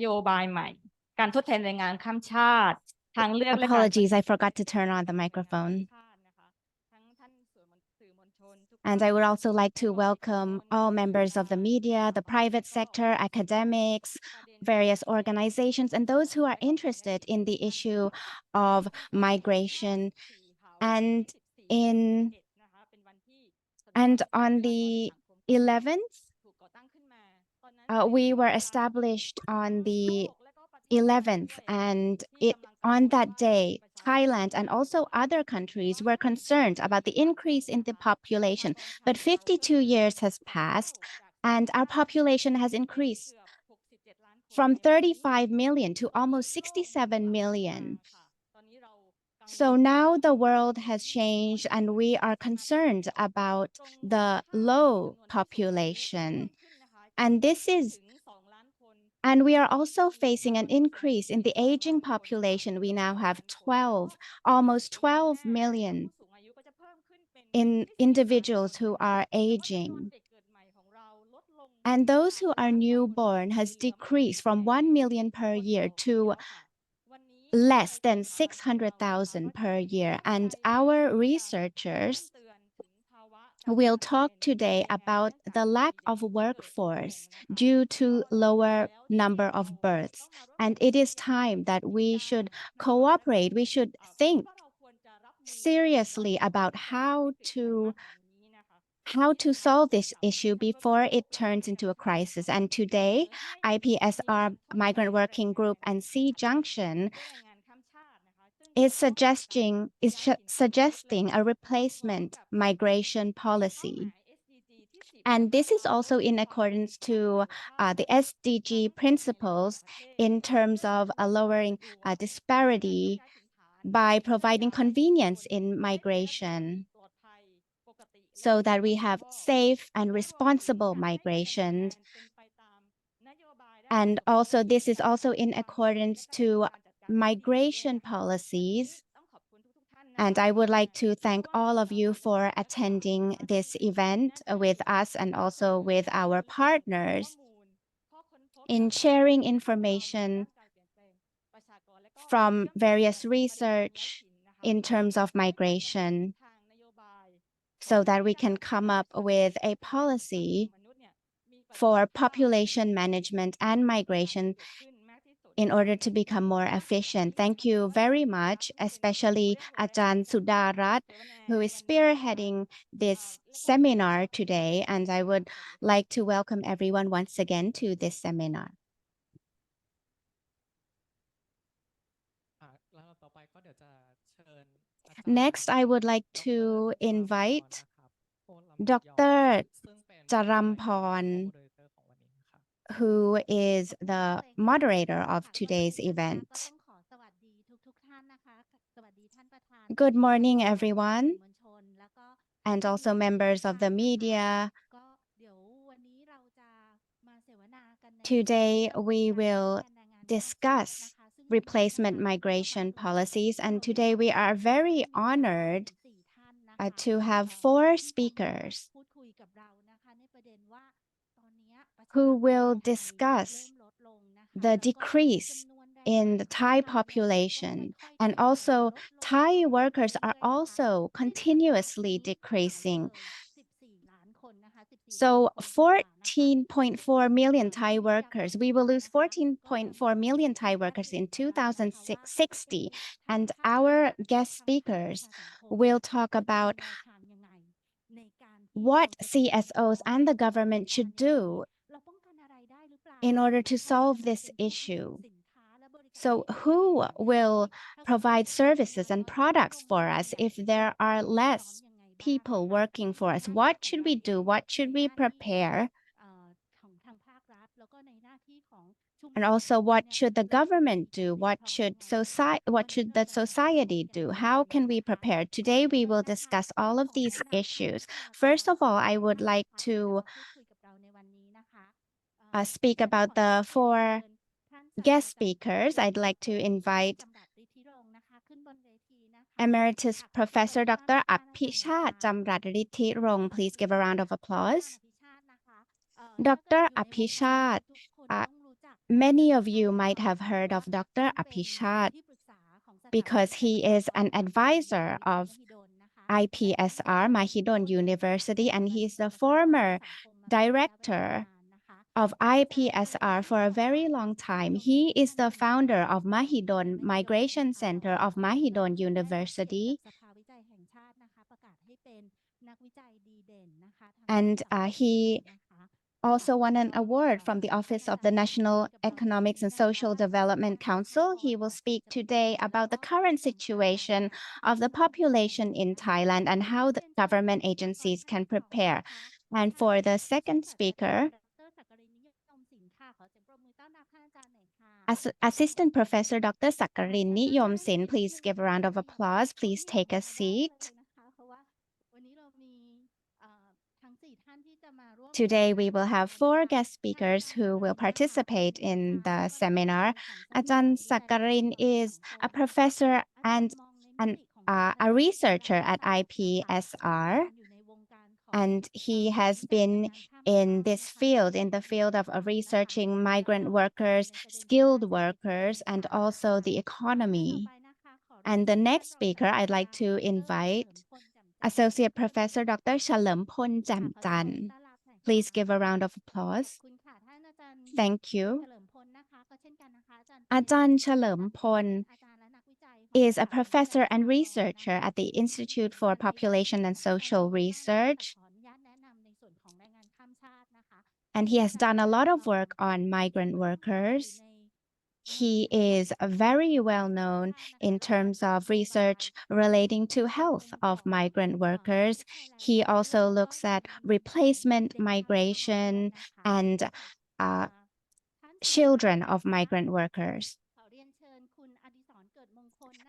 โยบายใหม่การทดแทนแรงงานข้ามชาติทางเลือกและการ Apologies, I forgot to turn on the microphone. And I would also like to welcome all members of the media, the private sector, academics, various organizations, and those who are interested in the issue of migration. And on the 11th, we were established on the 11th, and on that day, Thailand and also other countries were concerned about the increase in the population. But 52 years has passed, and our population has increased from 35 million to almost 67 million. So now the world has changed, and we are concerned about the low population. And we are also facing an increase in the aging population. We now have almost 12 million individuals who are aging. And those who are newborn has decreased from 1 million per year to less than 600,000 per year. And our researchers will talk today about the lack of workforce due to lower number of births. And it is time that we should cooperate. We should think seriously about how to solve this issue before it turns into a crisis. And today, IPSR Migrant Working Group and Junction is suggesting a replacement migration policy. And this is also in accordance to the SDG principles in terms of lowering disparity by providing convenience in migration so that we have safe and responsible migration. And also this is also in accordance to migration policies. And I would like to thank all of you for attending this event with us and also with our partners in sharing information from various research in terms of migration so that we can come up with a policy for population management and migration in order to become more efficient. Thank you very much, especially Ajahn Sudarat, who is spearheading this seminar today. And I would like to welcome everyone once again to this seminar. Next, I would like to invite Dr. Charampon, who is the moderator of today's event. Good morning, everyone, and also members of the media. Today, we will discuss replacement migration policies, and today we are very honored to have 4 speakers who will discuss the decrease in the Thai population, and also Thai workers are also continuously decreasing. So 14.4 million Thai workers, we will lose 14.4 million Thai workers in 2060. And our guest speakers will talk about what CSOs and the government should do in order to solve this issue. So who will provide services and products for us if there are less people working for us? What should we do? What should we prepare? And also, what should the government do? What should the society do? How can we prepare? Today, we will discuss all of these issues. First of all, I would like to speak about the 4 guest speakers. I'd like to invite Emeritus Professor Dr. Apichat Chamrasritthirong. Please give a round of applause. Dr. Apichat Many of you might have heard of Dr. Apichat because he is an advisor of IPSR, Mahidol University, and he's the former director of IPSR for a very long time. He is the founder of Mahidol Migration Center of Mahidol University. And he also won an award from the Office of the National Economics and Social Development Council. He will speak today about the current situation of the population in Thailand and how the government agencies can prepare. And for the second speaker, Assistant Professor Dr. Sakarin Niyom Sin, please give a round of applause. Please take a seat. Today, we will have 4 guest speakers who will participate in the seminar. Ajahn Sakarin is a professor and a researcher at IPSR, and he has been in this field, in the field of researching migrant workers, skilled workers, and also the economy. And the next speaker, I'd like to invite Associate Professor Dr. Chalermpol Jamjan. Please give a round of applause. Thank you. Ajahn Chalermpol is a professor and researcher at the Institute for Population and Social Research. And he has done a lot of work on migrant workers. He is very well known in terms of research relating to health of migrant workers. He also looks at replacement migration and children of migrant workers.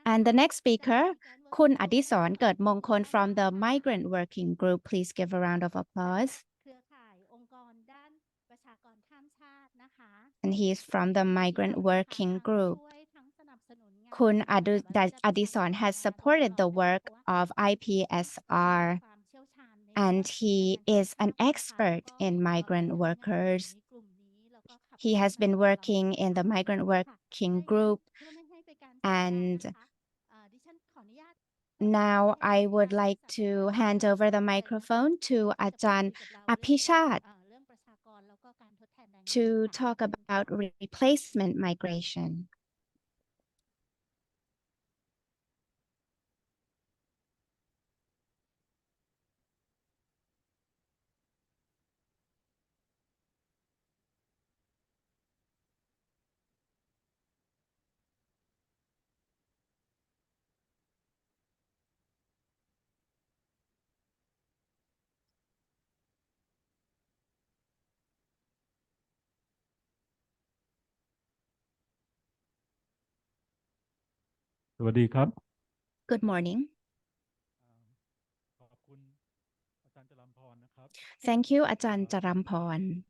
And the next speaker, Kun Adisorn Gertmongkol from the Migrant Working Group. Please give a round of applause. And he is from the Migrant Working Group. Kun Adisorn has supported the work of IPSR, and he is an expert in migrant workers. He has been working in the Migrant Working Group, and now I would like to hand over the microphone to Ajahn Apichat to talk about replacement migration. Good morning. Thank you, Ajahn Charampon.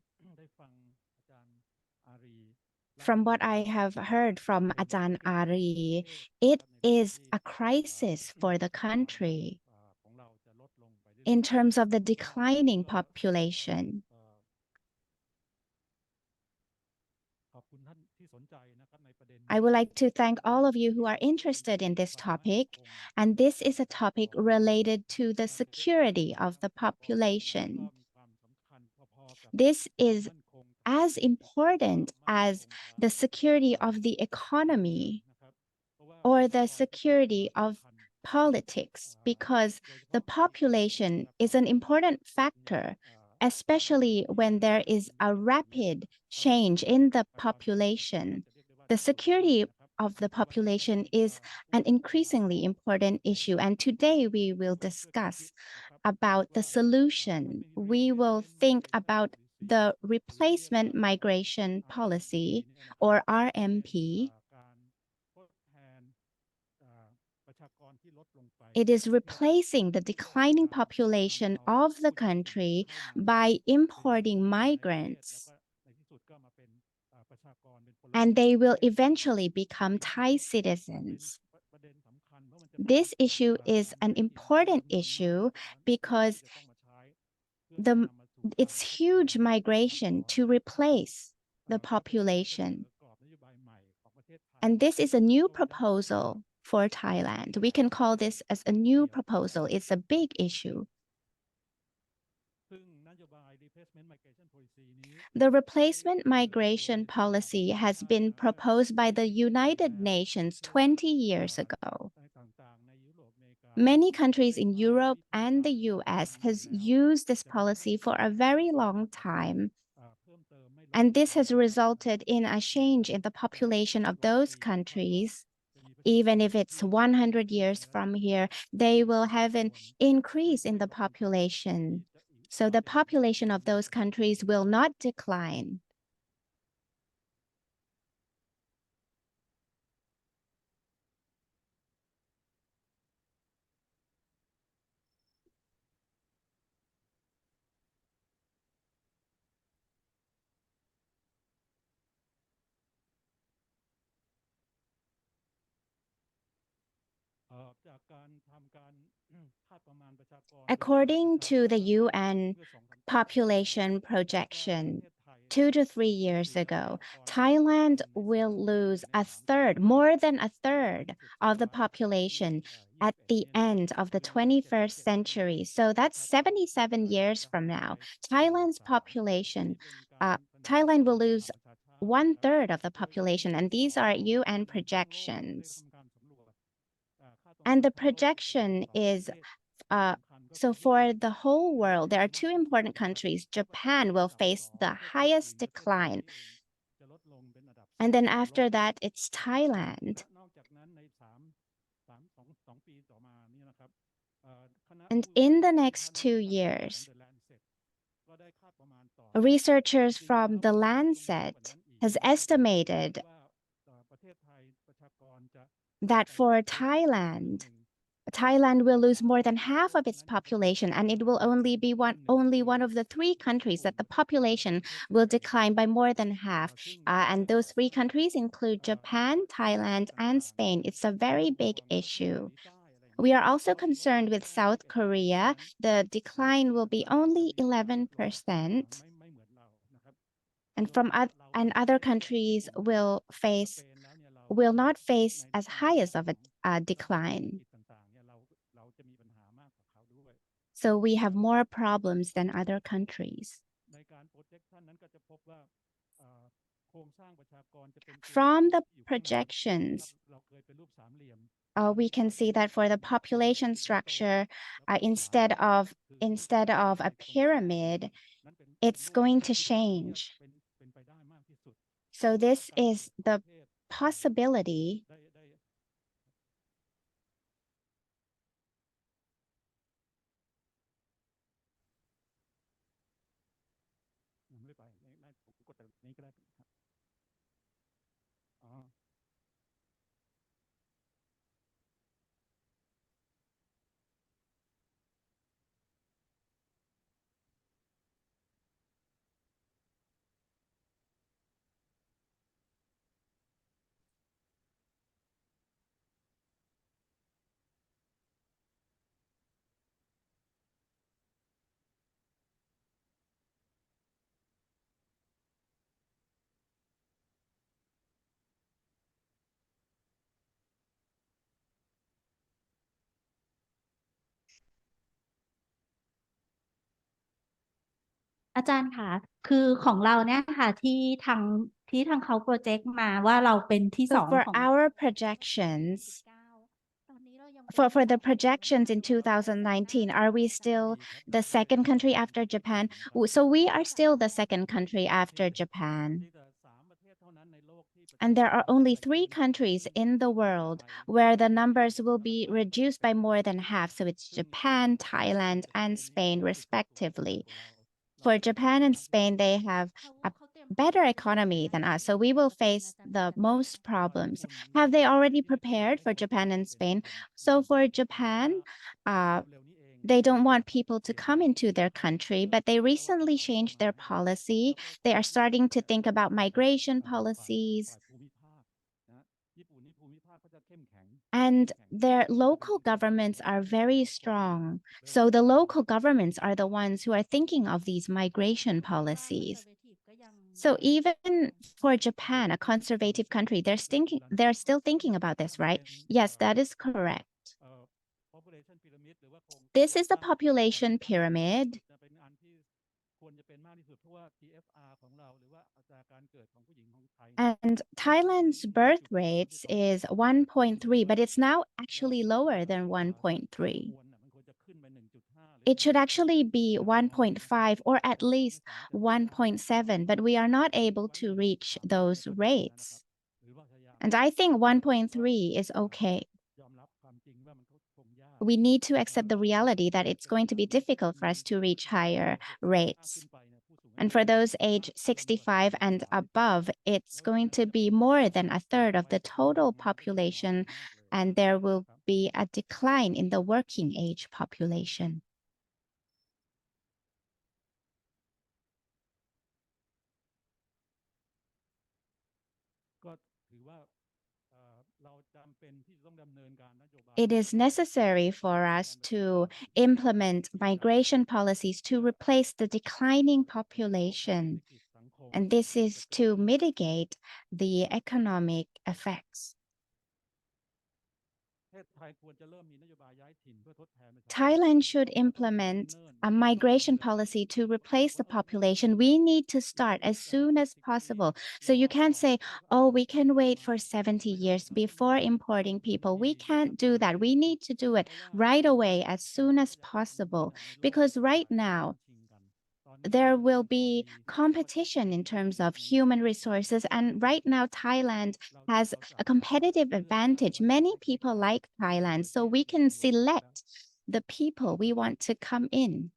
From what I have heard from Ajahn Ari, it is a crisis for the country in terms of the declining population. I would like to thank all of you who are interested in this topic, and this is a topic related to the security of the population. This is as important as the security of the economy or the security of politics, because the population is an important factor, especially when there is a rapid change in the population. The security of the population is an increasingly important issue, and today we will discuss about the solution. We will think about the replacement migration policy, or RMP. It is replacing the declining population of the country by importing migrants, and they will eventually become Thai citizens. This issue is an important issue because it's huge migration to replace the population. And this is a new proposal for Thailand. We can call this as a new proposal. It's a big issue. The replacement migration policy has been proposed by the United Nations 20 years ago. Many countries in Europe and the US has used this policy for a very long time. And this has resulted in a change in the population of those countries. Even if it's 100 years from here, they will have an increase in the population. So the population of those countries will not decline. According to the UN population projection, 2 to 3 years ago, Thailand will lose a third, more than a third of the population at the end of the 21st century. So that's 77 years from now. Thailand's population, Thailand will lose 1/3 of the population, and these are UN projections. And the projection is so for the whole world, there are two important countries. Japan will face the highest decline. And then after that, it's Thailand. And in the next 2 years, researchers from the Lancet has estimated that for Thailand will lose more than half of its population, and it will only be only one of the three countries that the population will decline by more than half. And those three countries include Japan, Thailand, and Spain. It's a very big issue. We are also concerned with South Korea. The decline will be only 11%. And other countries will not face as high as of a decline. So we have more problems than other countries. From the projections, we can see that for the population structure, instead of a pyramid, it's going to change. So this is the possibilityอาจารย์ค่ะคือของเราเนี่ยค่ะที่ทางเขาโปรเจกต์มาว่าเราเป็นที่ส So อง for ของ our projections, for the projections in 2019, are we still the second country after Japan? So we are still the second country after Japan. And there are only 3 countries in the world where the numbers will be reduced by more than half. So it's Japan, Thailand, and Spain, respectively. For Japan and Spain, they have a better economy than us, so we will face the most problems. Have they already prepared for Japan and Spain? So for Japan, they don't want people to come into their country, but they recently changed their policy. They are starting to think about migration policies. And their local governments are very strong. So the local governments are the ones who are thinking of these migration policies. So even for Japan, a conservative country, they're still thinking about this, right? Yes, that is correct. This is the population pyramid. And Thailand's birth rates is 1.3, but it's now actually lower than 1.3. It should actually be 1.5 or at least 1.7, but we are not able to reach those rates. And I think 1.3 is okay. We need to accept the reality that it's going to be difficult for us to reach higher rates. And for those age 65 and above, it's going to be more than a third of the total population, and there will be a decline in the working age population. It is necessary for us to implement migration policies to replace the declining population, and this is to mitigate the economic effects. Thailand should implement a migration policy to replace the population. We need to start as soon as possible. So you can't say, oh, we can wait for 70 years before importing people. We can't do that. We need to do it right away as soon as possible, because right now, there will be competition in terms of human resources. And right now, Thailand has a competitive advantage. Many people like Thailand, so we can select the people we want to come in.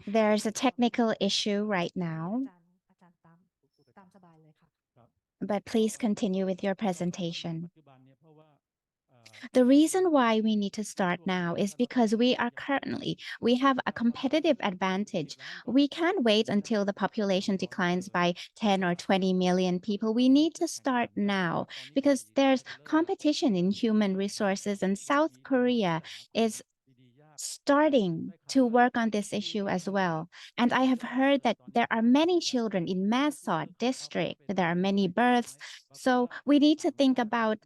There's a technical issue right now, but please continue with your presentation. The reason why we need to start now is because we have a competitive advantage. We can't wait until the population declines by 10 or 20 million people. We need to start now because there's competition in human resources, and South Korea is starting to work on this issue as well. And I have heard that there are many children in Masot district. There are many births. So we need to think about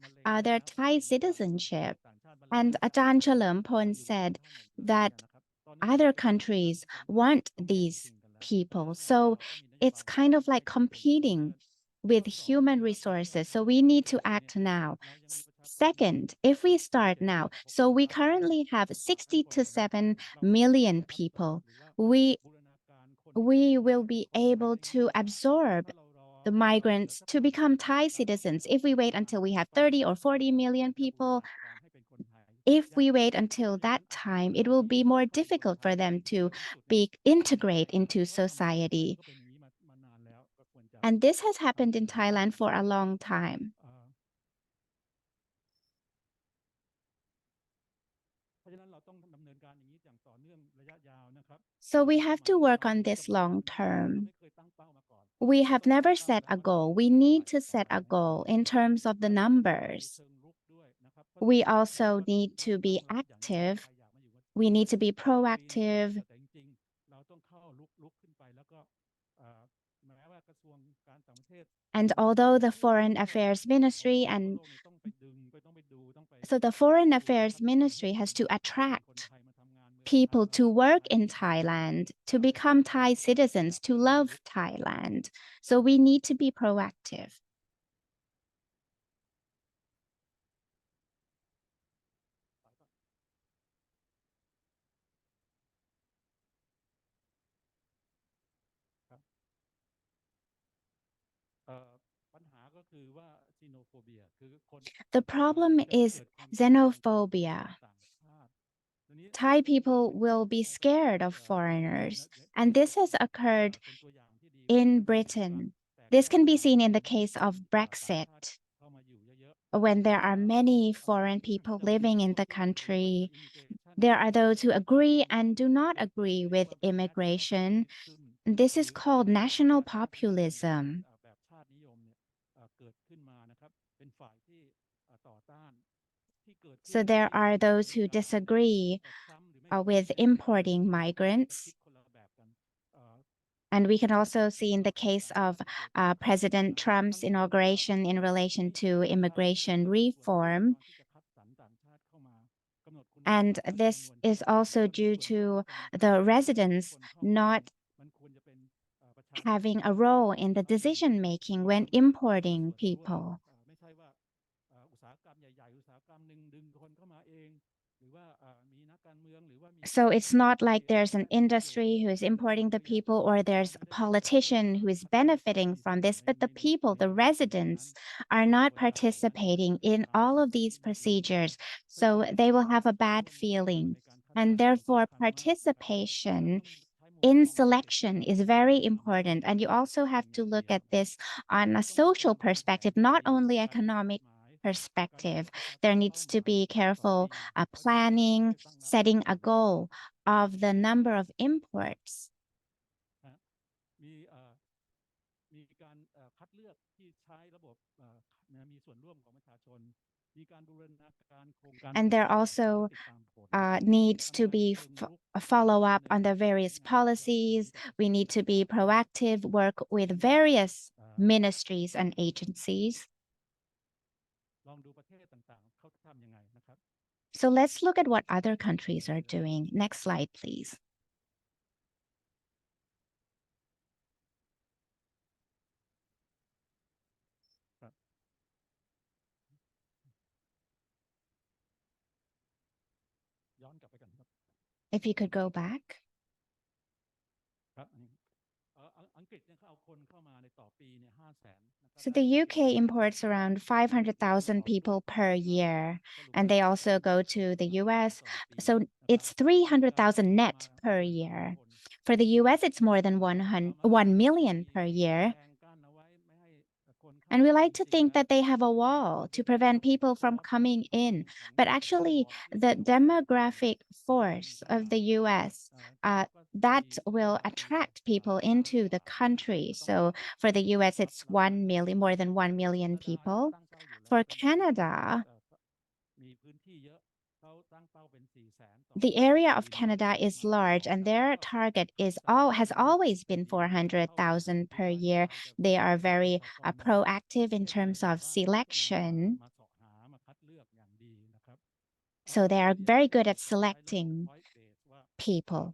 their Thai citizenship. And Ajahn Chalermpon said that other countries want these people. So it's kind of like competing with human resources. So we need to act now. Second, if we start now, so we currently have 60 to 7 million people, we will be able to absorb the migrants to become Thai citizens. If we wait until we have 30 or 40 million people, if we wait until that time, it will be more difficult for them to integrate into society. And this has happened in Thailand for a long time. So we have to work on this long term. We have never set a goal. We need to set a goal in terms of the numbers. We also need to be active. We need to be proactive. And although the Foreign Affairs Ministry the Foreign Affairs Ministry has to attract people to work in Thailand, to become Thai citizens, to love Thailand. So we need to be proactive. The problem is xenophobia. Thai people will be scared of foreigners, and this has occurred in Britain. This can be seen in the case of Brexit. when there are many foreign people living in the country, there are those who agree and do not agree with immigration. This is called national populism. So there are those who disagree with importing migrants. And we can also see in the case of President Trump's inauguration in relation to immigration reform. And this is also due to the residents not having a role in the decision making when importing people. So it's not like there's an industry who is importing the people or there's a politician who is benefiting from this, but the people, the residents, are not participating in all of these procedures. So they will have a bad feeling. And therefore, participation in selection is very important. And you also have to look at this on a social perspective, not only economic perspective. There needs to be careful planning, setting a goal of the number of imports. And there also needs to be a follow up on the various policies. We need to be proactive, work with various ministries and agencies. So let's look at what other countries are doing. Next slide, please. If you could go back. So the UK imports around 500,000 people per year, and they also go to the US. So it's 300,000 net per year. For the US, it's more than 1 million per year. And we like to think that they have a wall to prevent people from coming in. But actually, the demographic force of the US, that will attract people into the country. So for the US, it's 1 million, more than 1 million people. For Canada, the area of Canada is large and their target has always been 400,000 per year. They are very proactive in terms of selection. So they are very good at selecting people.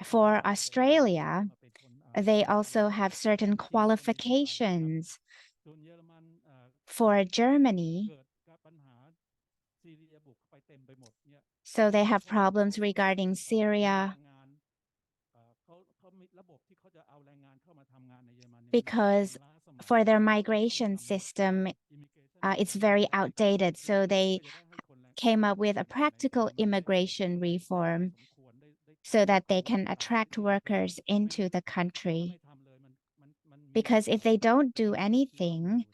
For Australia, they also have certain qualifications. For Germany, so they have problems regarding Syria because for their migration system, it's very outdated. So they came up with a practical immigration reform so that they can attract workers into the country. Because if they don't do anything,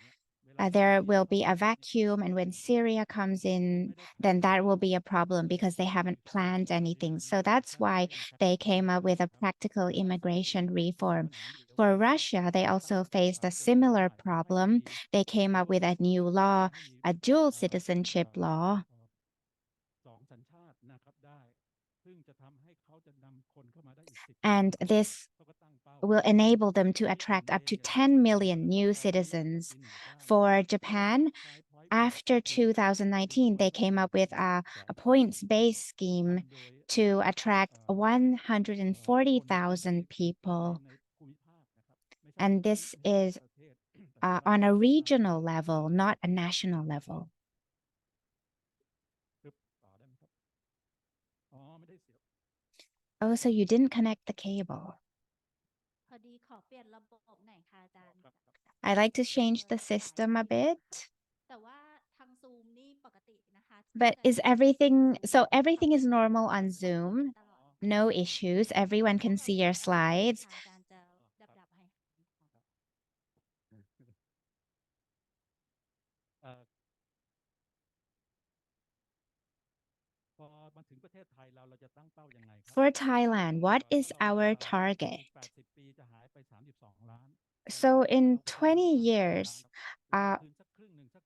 there will be a vacuum. And when Syria comes in, then that will be a problem because they haven't planned anything. So that's why they came up with a practical immigration reform. For Russia, they also faced a similar problem. They came up with a new law, a dual citizenship law. And this will enable them to attract up to 10 million new citizens. For Japan, after 2019, they came up with a points-based scheme to attract 140,000 people. And this is on a regional level, not a national level. Oh, so you didn't connect the cable. I'd like to change the system a bit. But everything is normal on Zoom? No issues. Everyone can see your slides. For Thailand, what is our target? So in 20 years,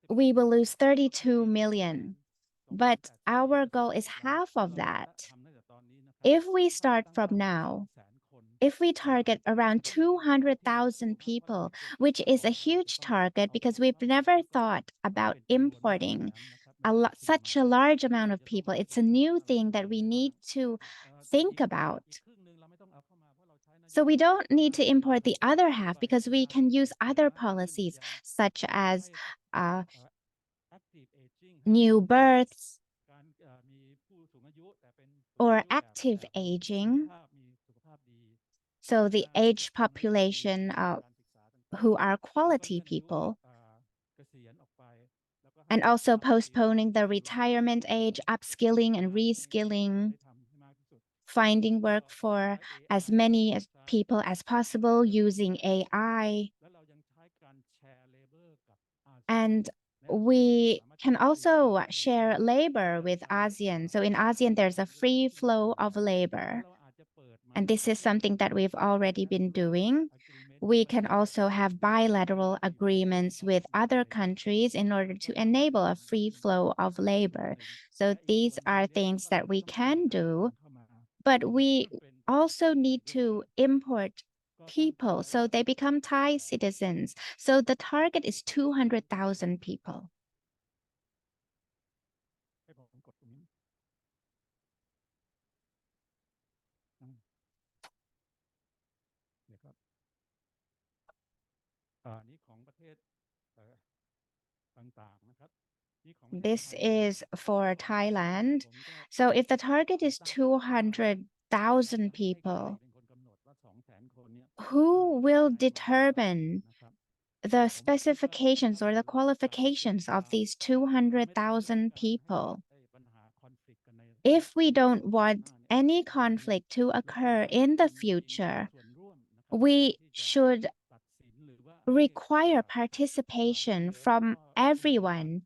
we will lose 32 million, but our goal is half of that. If we start from now, if we target around 200,000 people, which is a huge target because we've never thought about importing such a large amount of people, it's a new thing that we need to think about. So we don't need to import the other half because we can use other policies such as new births or active aging. So the age population who are quality people, and also postponing the retirement age, upskilling and reskilling, finding work for as many people as possible using AI. And we can also share labor with ASEAN. So in ASEAN, there's a free flow of labor. And this is something that we've already been doing. We can also have bilateral agreements with other countries in order to enable a free flow of labor. So these are things that we can do, but we also need to import people so they become Thai citizens. So the target is 200,000 people. This is for Thailand. So if the target is 200,000 people, who will determine the specifications or the qualifications of these 200,000 people? If we don't want any conflict to occur in the future, we should require participation from everyone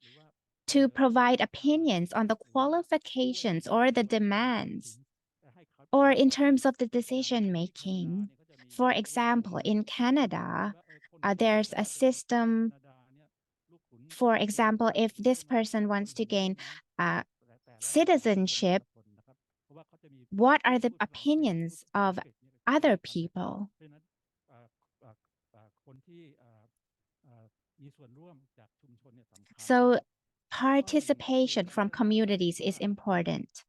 to provide opinions on the qualifications or the demands, or in terms of the decision making. For example, in Canada, there's a system. For example, if this person wants to gain citizenship, what are the opinions of other people? So participation from communities is important.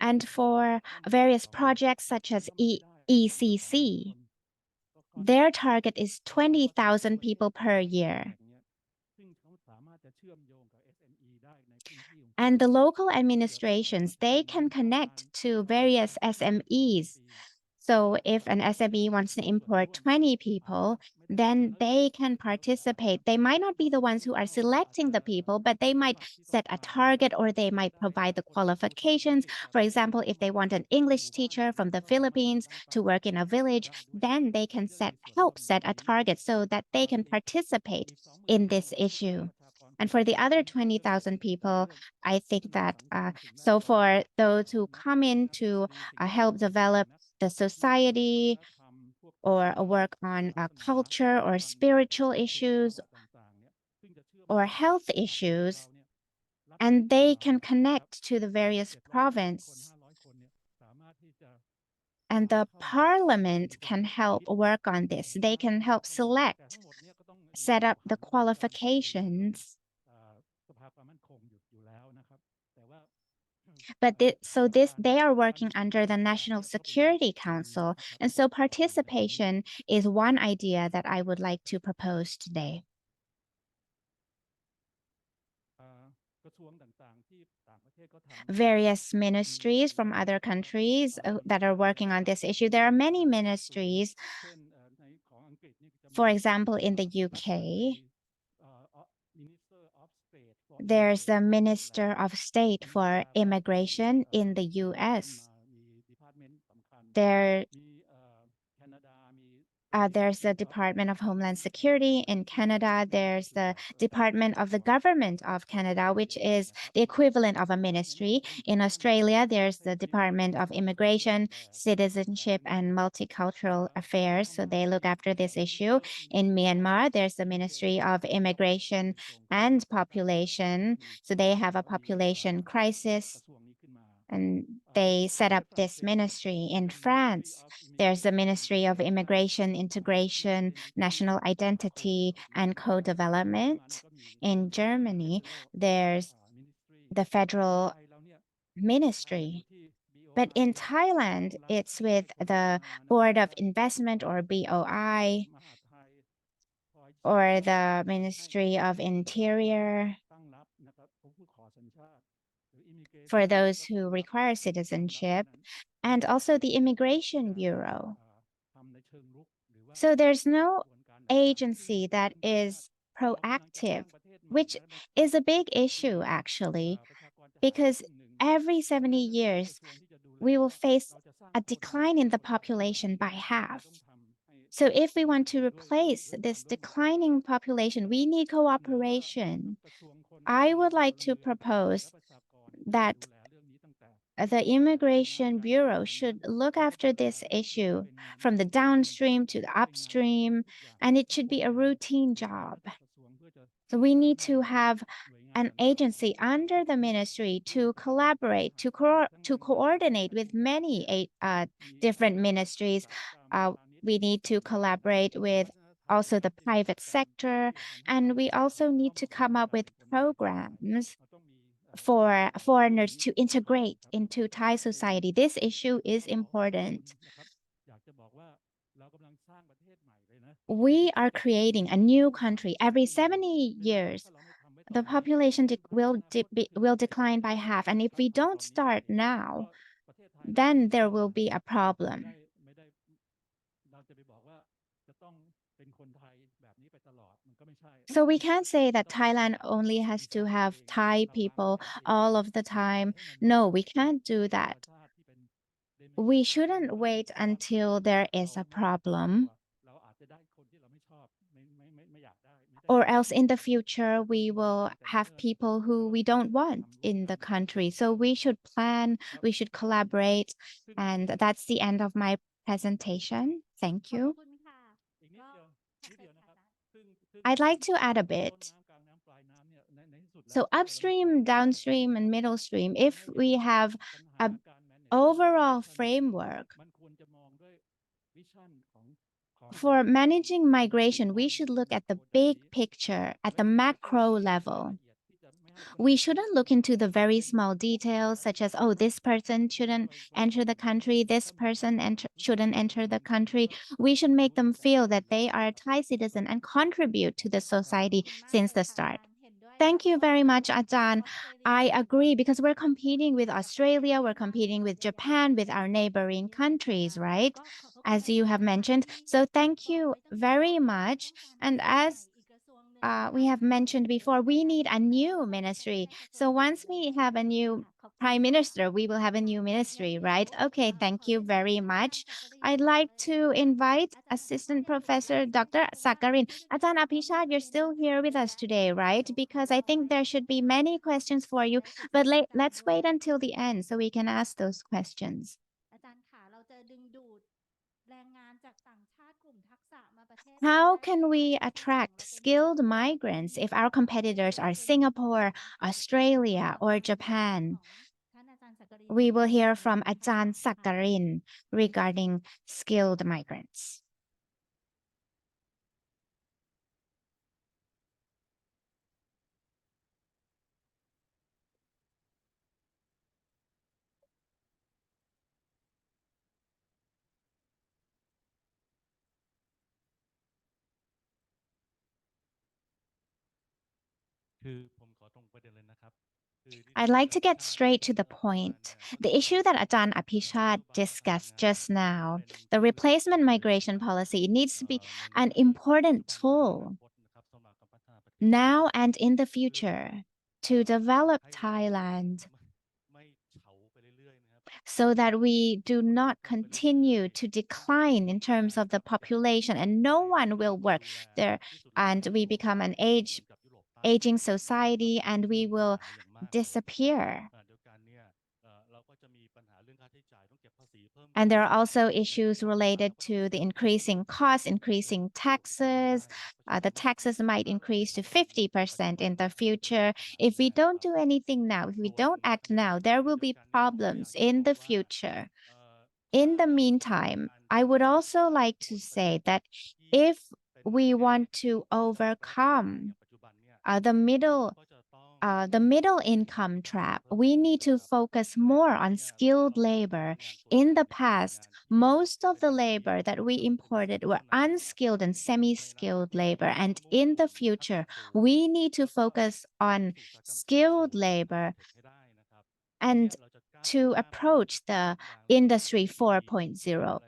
And for various projects such as ECC, their target is 20,000 people per year. And the local administrations, they can connect to various SMEs. So if an SME wants to import 20 people, then they can participate. They might not be the ones who are selecting the people, but they might set a target or they might provide the qualifications. For example, if they want an English teacher from the Philippines to work in a village, then they can help set a target so that they can participate in this issue. And for the other 20,000 people, I think that so for those who come in to help develop the society or work on culture or spiritual issues or health issues, and they can connect to the various province. And the parliament can help work on this. They can help select, set up the qualifications. But they are working under the National Security Council. And so participation is one idea that I would like to propose today. Various ministries from other countries that are working on this issue. There are many ministries. For example, in the UK, there's the Minister of State for Immigration in the US. There There's the Department of Homeland Security in Canada. There's the Department of the Government of Canada, which is the equivalent of a ministry. In Australia, there's the Department of Immigration, Citizenship, and Multicultural Affairs. So they look after this issue. In Myanmar, there's the Ministry of Immigration and Population. So they have a population crisis and they set up this ministry. In France, there's the Ministry of Immigration, Integration, National Identity, and Co-Development. In Germany, there's the Federal Ministry. But in Thailand, it's with the Board of Investment or BOI or the Ministry of Interior for those who require citizenship, and also the Immigration Bureau. So there's no agency that is proactive, which is a big issue actually, because every 70 years, we will face a decline in the population by half. So if we want to replace this declining population, we need cooperation. I would like to propose that the Immigration Bureau should look after this issue from the downstream to the upstream, and it should be a routine job. So we need to have an agency under the ministry to collaborate, to coordinate with many different ministries. We need to collaborate with also the private sector, and we also need to come up with programs for foreigners to integrate into Thai society. This issue is important. We are creating a new country every 70 years. The population will decline by half, and if we don't start now, then there will be a problem. So we can't say that Thailand only has to have Thai people all of the time. No, we can't do that. We shouldn't wait until there is a problem, or else in the future we will have people who we don't want in the country. So we should plan, we should collaborate, and that's the end of my presentation. Thank you. I'd like to add a bit. So upstream, downstream, and middle stream, if we have an overall framework for managing migration, we should look at the big picture, at the macro level. We shouldn't look into the very small details, such as, oh, this person shouldn't enter the country, this person shouldn't enter the country. We should make them feel that they are a Thai citizen and contribute to the society since the start. Thank you very much, Ajahn. I agree because we're competing with Australia, we're competing with Japan, with our neighboring countries, right? As you have mentioned. So thank you very much. And as we have mentioned before, we need a new ministry. So once we have a new prime minister, we will have a new ministry, right? Okay, thank you very much. I'd like to invite Assistant Professor Dr. Sakarin. Ajahn Apichat, you're still here with us today, right? Because I think there should be many questions for you, but let's wait until the end so we can ask those questions. How can we attract skilled migrants if our competitors are Singapore, Australia, or Japan? We will hear from Ajahn Sakarin regarding skilled migrants. I'd like to get straight to the point. The issue that Ajahn Apichat discussed just now, the replacement migration policy needs to be an important tool now and in the future to develop Thailand so that we do not continue to decline in terms of the population and no one will work there and we become an aging society and we will disappear. And there are also issues related to the increasing costs, increasing taxes. The taxes might increase to 50% in the future. If we don't do anything now, if we don't act now, there will be problems in the future. In the meantime, I would also like to say that if we want to overcome the middle income trap, we need to focus more on skilled labor. In the past, most of the labor that we imported were unskilled and semi-skilled labor. And in the future, we need to focus on skilled labor and to approach the industry 4.0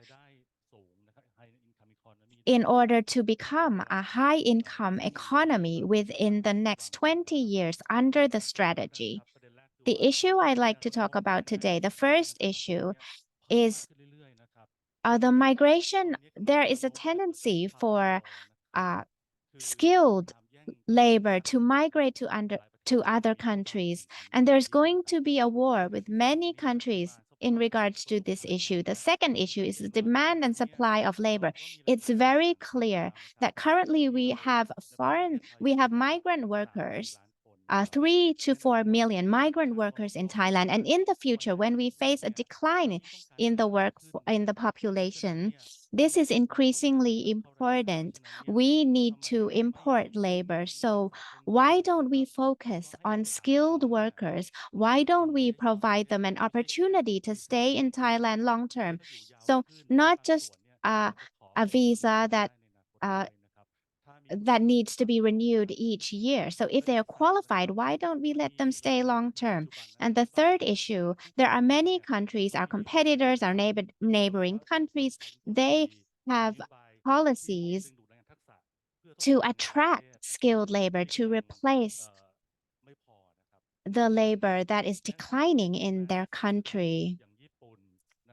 in order to become a high income economy within the next 20 years under the strategy. The issue I'd like to talk about today, the first issue is the migration. There is a tendency for uh, skilled labor to migrate to other countries. And there's going to be a war with many countries in regards to this issue. The second issue is the demand and supply of labor. It's very clear that currently we have migrant workers, 3 to 4 million migrant workers in Thailand. And in the future, when we face a decline in the population, this is increasingly important. We need to import labor. So why don't we focus on skilled workers? Why don't we provide them an opportunity to stay in Thailand long term? So not just a visa uh, that needs to be renewed each year. So if they are qualified, why don't we let them stay long term? And the third issue, there are many countries, our competitors, our neighboring countries, they have policies to attract skilled labor to replace the labor that is declining in their country.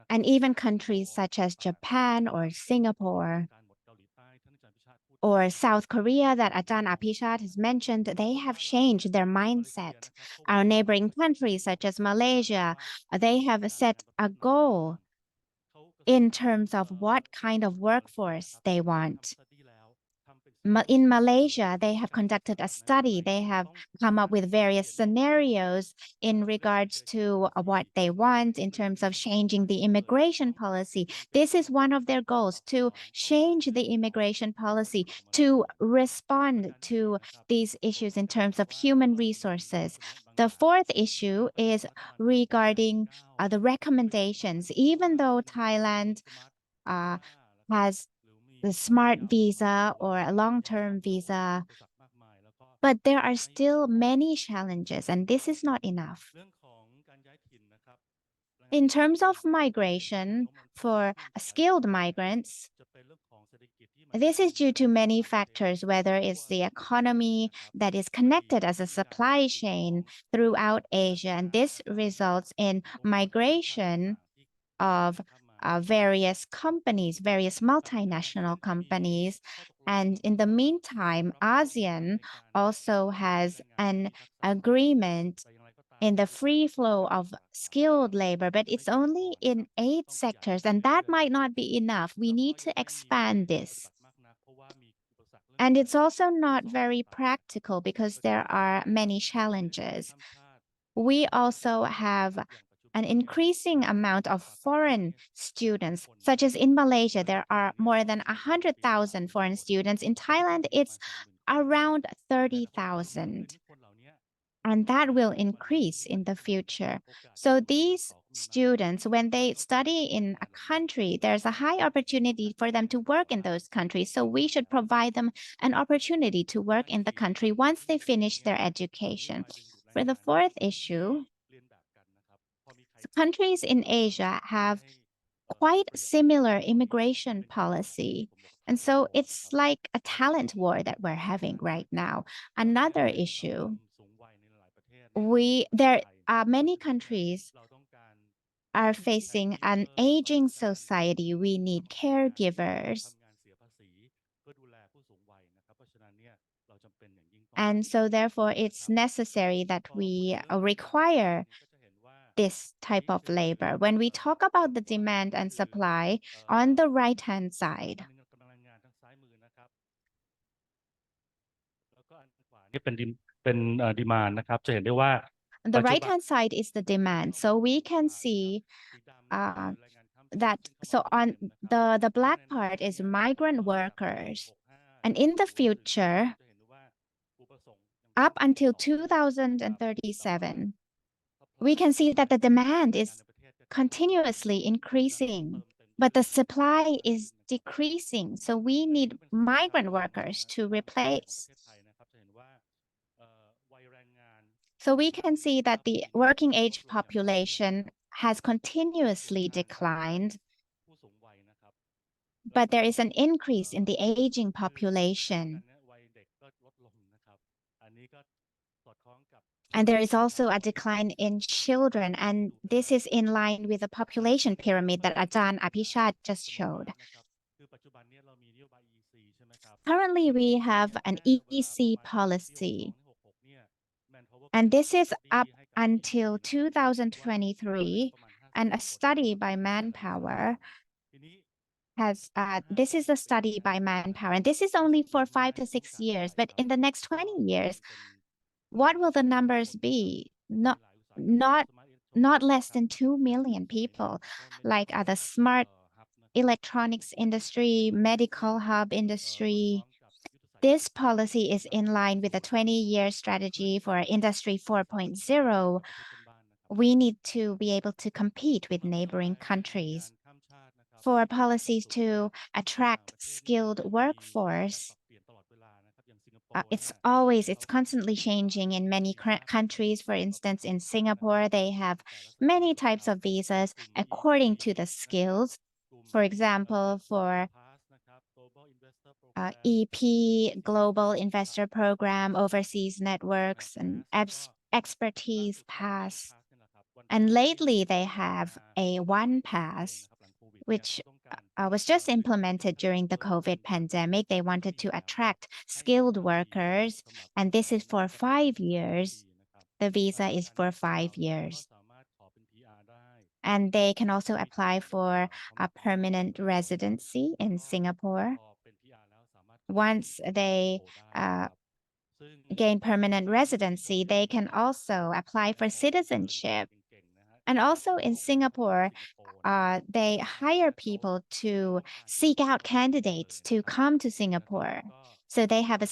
And even countries such as Japan or Singapore or South Korea that Ajahn Apichat has mentioned, they have changed their mindset. Our neighboring countries such as Malaysia, they have set a goal in terms of what kind of workforce they want. In Malaysia, they have conducted a study. They have come up with various scenarios in regards to what they want in terms of changing the immigration policy. This is one of their goals, to change the immigration policy, to respond to these issues in terms of human resources. The fourth issue is regarding the recommendations. Even though Thailand has the smart visa or a long-term visa, but there are still many challenges, and this is not enough. In terms of migration for skilled migrants, this is due to many factors, whether it's the economy that is connected as a supply chain throughout Asia, and this results in migration of various companies, various multinational companies. And in the meantime, ASEAN also has an agreement in the free flow of skilled labor, but it's only in 8 sectors, and that might not be enough. We need to expand this. And it's also not very practical because there are many challenges. We also have an increasing amount of foreign students, such as in Malaysia, there are more than 100,000 foreign students. In Thailand, it's around 30,000. And that will increase in the future. So these students, when they study in a country, there's a high opportunity for them to work in those countries. So we should provide them an opportunity to work in the country once they finish their education. For the fourth issue, countries in Asia have quite similar immigration policy. And so it's like a talent war that we're having right now. Another issue, there are many countries are facing an aging society. We need caregivers. And so therefore, it's necessary that we require this type of labor. When we talk about the demand and supply on the right-hand side, นี่เป็นดีมานนะครับจะเห็นได้ว่า on the right-hand side is the demand. So we can see that so on the black part is migrant workers. And in the future, up until 2037, we can see that the demand is continuously increasing, but the supply is decreasing. So we need migrant workers to replace. So we can see that the working age population has continuously declined, but there is an increase in the aging population. And there is also a decline in children, and this is in line with the population pyramid that Ajahn Apichat just showed. Currently, we have an EC policy, and this is up until 2023, and a study by Manpower this is a study by Manpower, and this is only for 5 to 6 years, but in the next 20 years, what will the numbers be? Not less than 2 million people, like the smart electronics industry, medical hub industry. This policy is in line with the 20-year strategy for Industry 4.0. We need to be able to compete with neighboring countries. For policies to attract skilled workforce, it's constantly changing in many countries. For instance, in Singapore, they have many types of visas according to the skills. For example, for EP, Global Investor Program, Overseas Networks, and Expertise Pass. And lately, they have a One Pass, which was just implemented during the COVID pandemic. They wanted to attract skilled workers, and this is for 5 years. The visa is for 5 years. And they can also apply for a permanent residency in Singapore. Once they gain permanent residency, they can also apply for citizenship. And also in Singapore, they hire people to seek out candidates to come to Singapore. So they have a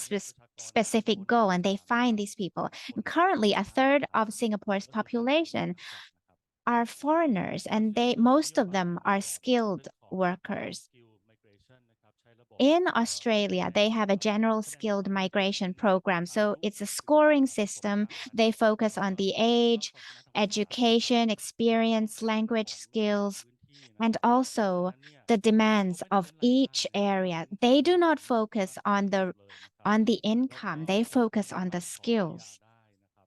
specific goal and they find these people. And currently, a third of Singapore's population are foreigners, and most of them are skilled workers. In Australia, they have a general skilled migration program. So it's a scoring system. They focus on the age, education, experience, language skills, and also the demands of each area. They do not focus on the income. They focus on the skills.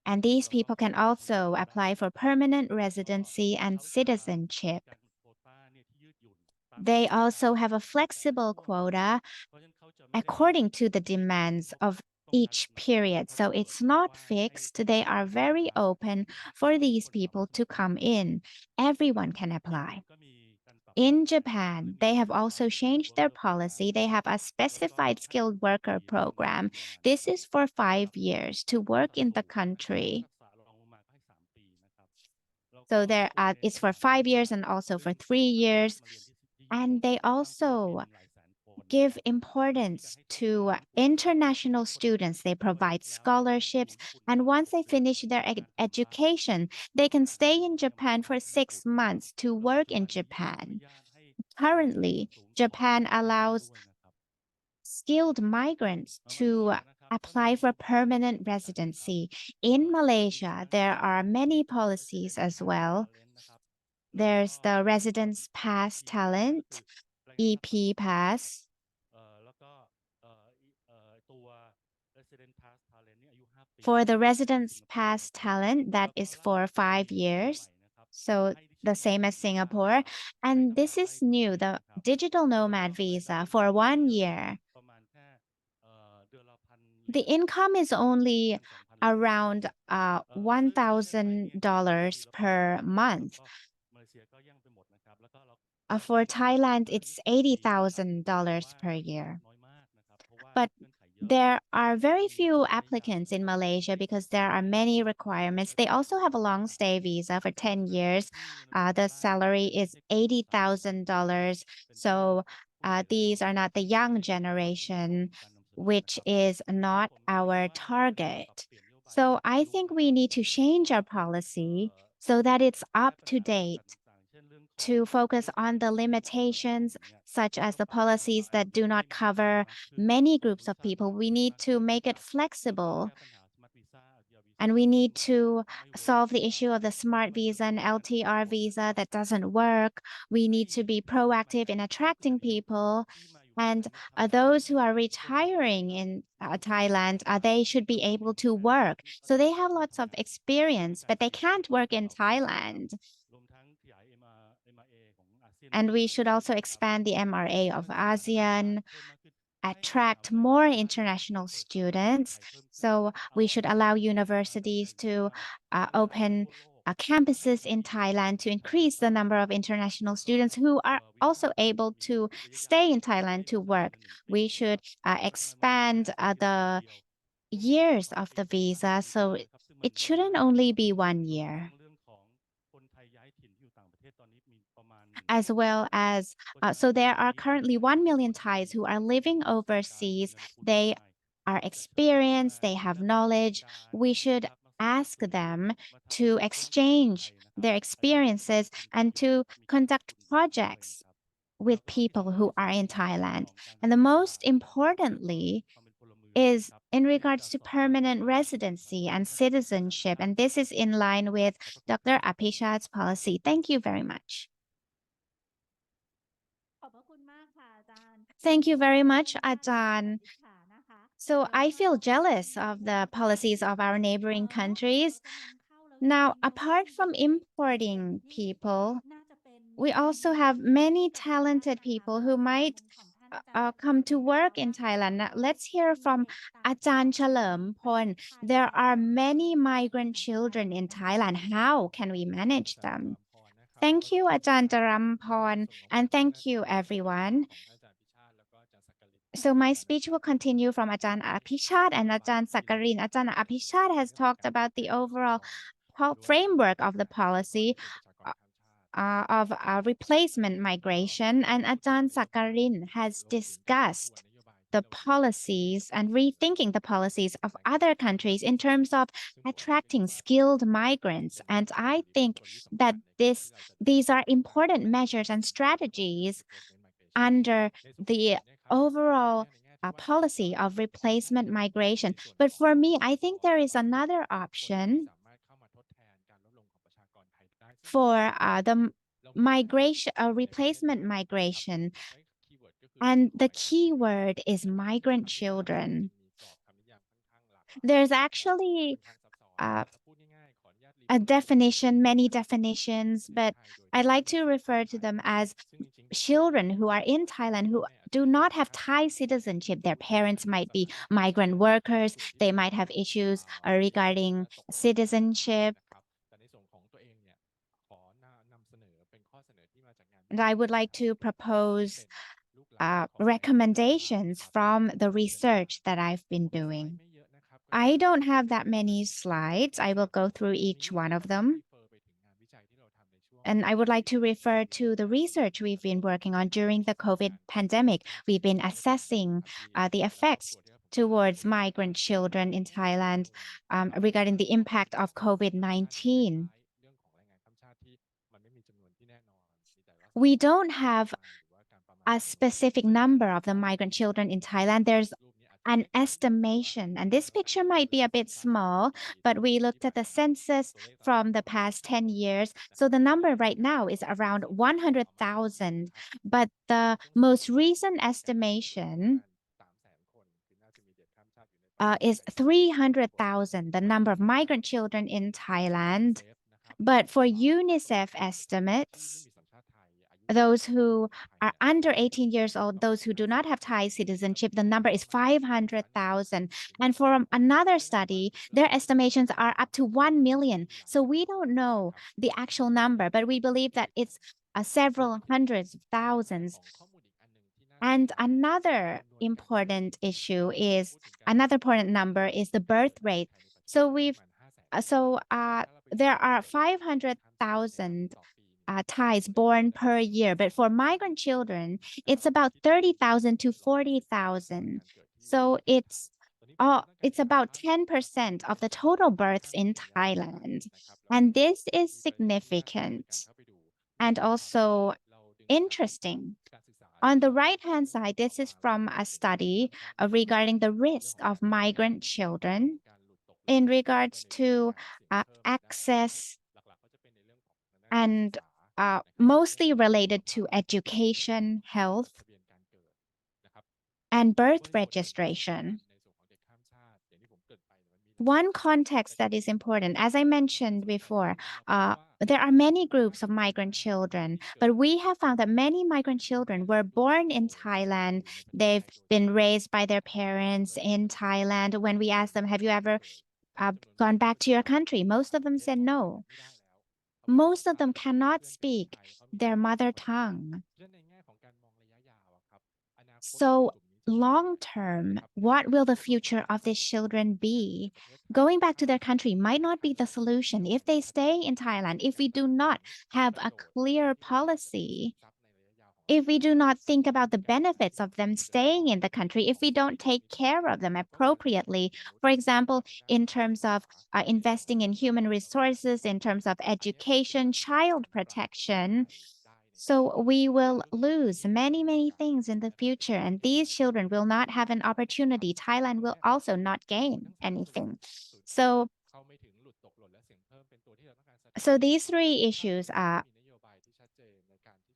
And these people can also apply for permanent residency and citizenship. They also have a flexible quota according to the demands of each period. So it's not fixed. They are very open for these people to come in. Everyone can apply. In Japan, they have also changed their policy. They have a specified skilled worker program. This is for 5 years to work in the country. So it's for 5 years and also for 3 years. And they also give importance to international students. They provide scholarships. And once they finish their education, they can stay in Japan for 6 months to work in Japan. Currently, Japan allows skilled migrants to apply for permanent residency. In Malaysia, there are many policies as well. There's the Residence Pass Talent, EP Pass. For the Residence Pass Talent, that is for 5 years. So the same as Singapore. And this is new, the digital nomad visa for 1 year. The income is only around $1,000 per month. For Thailand, it's $80,000 per year. But there are very few applicants in Malaysia because there are many requirements. They also have a long stay visa for 10 years. The salary is $80,000. So these are not the young generation, which is not our target. So I think we need to change our policy so that it's up to date to focus on the limitations, such as the policies that do not cover many groups of people. We need to make it flexible. And we need to solve the issue of the smart visa and LTR visa that doesn't work. We need to be proactive in attracting people. And those who are retiring in Thailand, they should be able to work. So they have lots of experience, but they can't work in Thailand. And we should also expand the MRA of ASEAN, attract more international students. So we should allow universities to open campuses in Thailand to increase the number of international students who are also able to stay in Thailand to work. We should expand the years of the visa, so it shouldn't only be 1 year. As well as, so there are currently 1 million Thais who are living overseas. They are experienced, they have knowledge. We should ask them to exchange their experiences and to conduct projects with people who are in Thailand. And the most importantly is in regards to permanent residency and citizenship. And this is in line with Dr. Apichat's policy. Thank you very much. Thank you very much, Ajahn. So I feel jealous of the policies of our neighboring countries. Now, apart from importing people, we also have many talented people who might come to work in Thailand. Now, let's hear from Ajahn Chalermpon. There are many migrant children in Thailand. How can we manage them? Thank you, Ajahn Charampon, and thank you, everyone. So my speech will continue from Ajahn Apichat and Ajahn Sakarin. Ajahn Apichat has talked about the overall framework of the policy of replacement migration, and Ajahn Sakarin has discussed the policies and rethinking the policies of other countries in terms of attracting skilled migrants. And I think that these are important measures and strategies under the overall policy of replacement migration. But for me, I think there is another option for the migration, replacement migration. And the key word is migrant children. There's actually a definition, many definitions, but I like to refer to them as children who are in Thailand who do not have Thai citizenship. Their parents might be migrant workers. They might have issues regarding citizenship. And I would like to propose recommendations from the research that I've been doing. I don't have that many slides. I will go through each one of them. And I would like to refer to the research we've been working on during the COVID pandemic. We've been assessing the effects towards migrant children in Thailand regarding the impact of COVID-19. We don't have a specific number of the migrant children in Thailand. There's an estimation, and this picture might be a bit small, but we looked at the census from the past 10 years. So the number right now is around 100,000, but the most recent estimation is 300,000, the number of migrant children in Thailand. But for UNICEF estimates, those who are under 18 years old, those who do not have Thai citizenship, the number is 500,000. And for another study, their estimations are up to 1 million. So we don't know the actual number, but we believe that it's several hundreds of thousands. And another important number is the birth rate. So there are 500,000 Thais born per year, but for migrant children, it's about 30,000 to 40,000. So it's about 10% of the total births in Thailand. And this is significant and also interesting. On the right-hand side, this is from a study regarding the risk of migrant children in regards to access and mostly related to education, health, and birth registration. One context that is important, as I mentioned before, there are many groups of migrant children, but we have found that many migrant children were born in Thailand. They've been raised by their parents in Thailand. When we asked them, have you ever gone back to your country? Most of them said no. Most of them cannot speak their mother tongue. So long term, what will the future of these children be? Going back to their country might not be the solution. If they stay in Thailand, if we do not have a clear policy, if we do not think about the benefits of them staying in the country, if we don't take care of them appropriately, for example, in terms of investing in human resources, in terms of education, child protection, so we will lose many, many things in the future, and these children will not have an opportunity. Thailand will also not gain anything. So these three issues are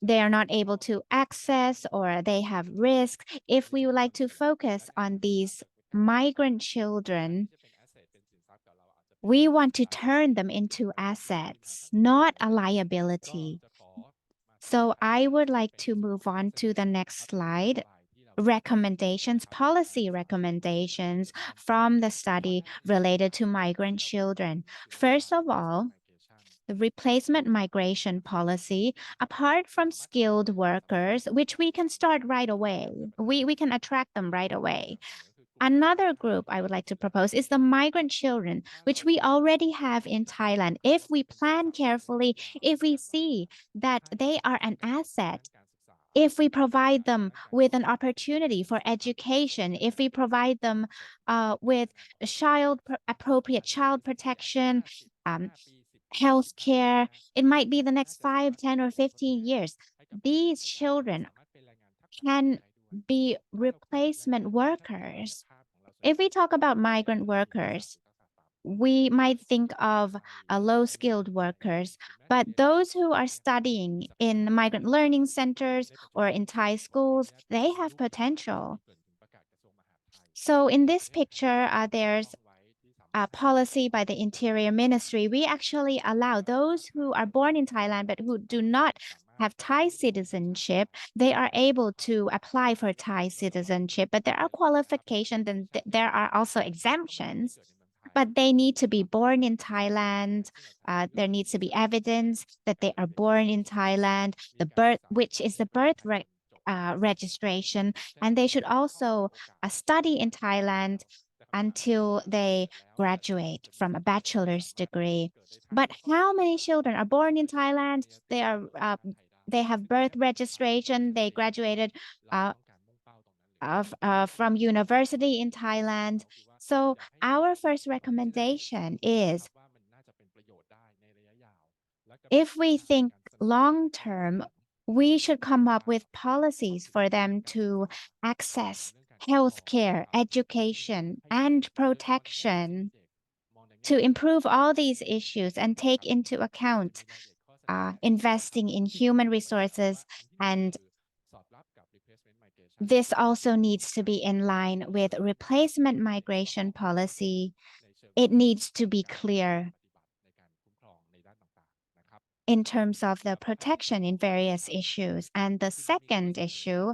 they are not able to access or they have risk. If we would like to focus on these migrant children, we want to turn them into assets, not a liability. So I would like to move on to the next slide. Recommendations, policy recommendations from the study related to migrant children. First of all, the replacement migration policy, apart from skilled workers, which we can start right away, we can attract them right away. Another group I would like to propose is the migrant children, which we already have in Thailand. If we plan carefully, if we see that they are an asset, if we provide them with an opportunity for education, if we provide them with appropriate child protection, healthcare, it might be the next 5, 10, or 15 years. These children can be replacement workers. If we talk about migrant workers, we might think of low-skilled workers, but those who are studying in migrant learning centers or in Thai schools, they have potential. So in this picture, there's a policy by the Interior Ministry. We actually allow those who are born in Thailand but who do not have Thai citizenship, they are able to apply for Thai citizenship, but there are qualifications and there are also exemptions. But they need to be born in Thailand. There needs to be evidence that they are born in Thailand, which is the registration, and they should also study in Thailand until they graduate from a bachelor's degree. But how many children are born in Thailand? They have birth registration. They graduated from university in Thailand. So our first recommendation is if we think long term, we should come up with policies for them to access healthcare, education, and protection to improve all these issues and take into account investing in human resources. And this also needs to be in line with replacement migration policy. It needs to be clear. in terms of the protection in various issues. And the second issue,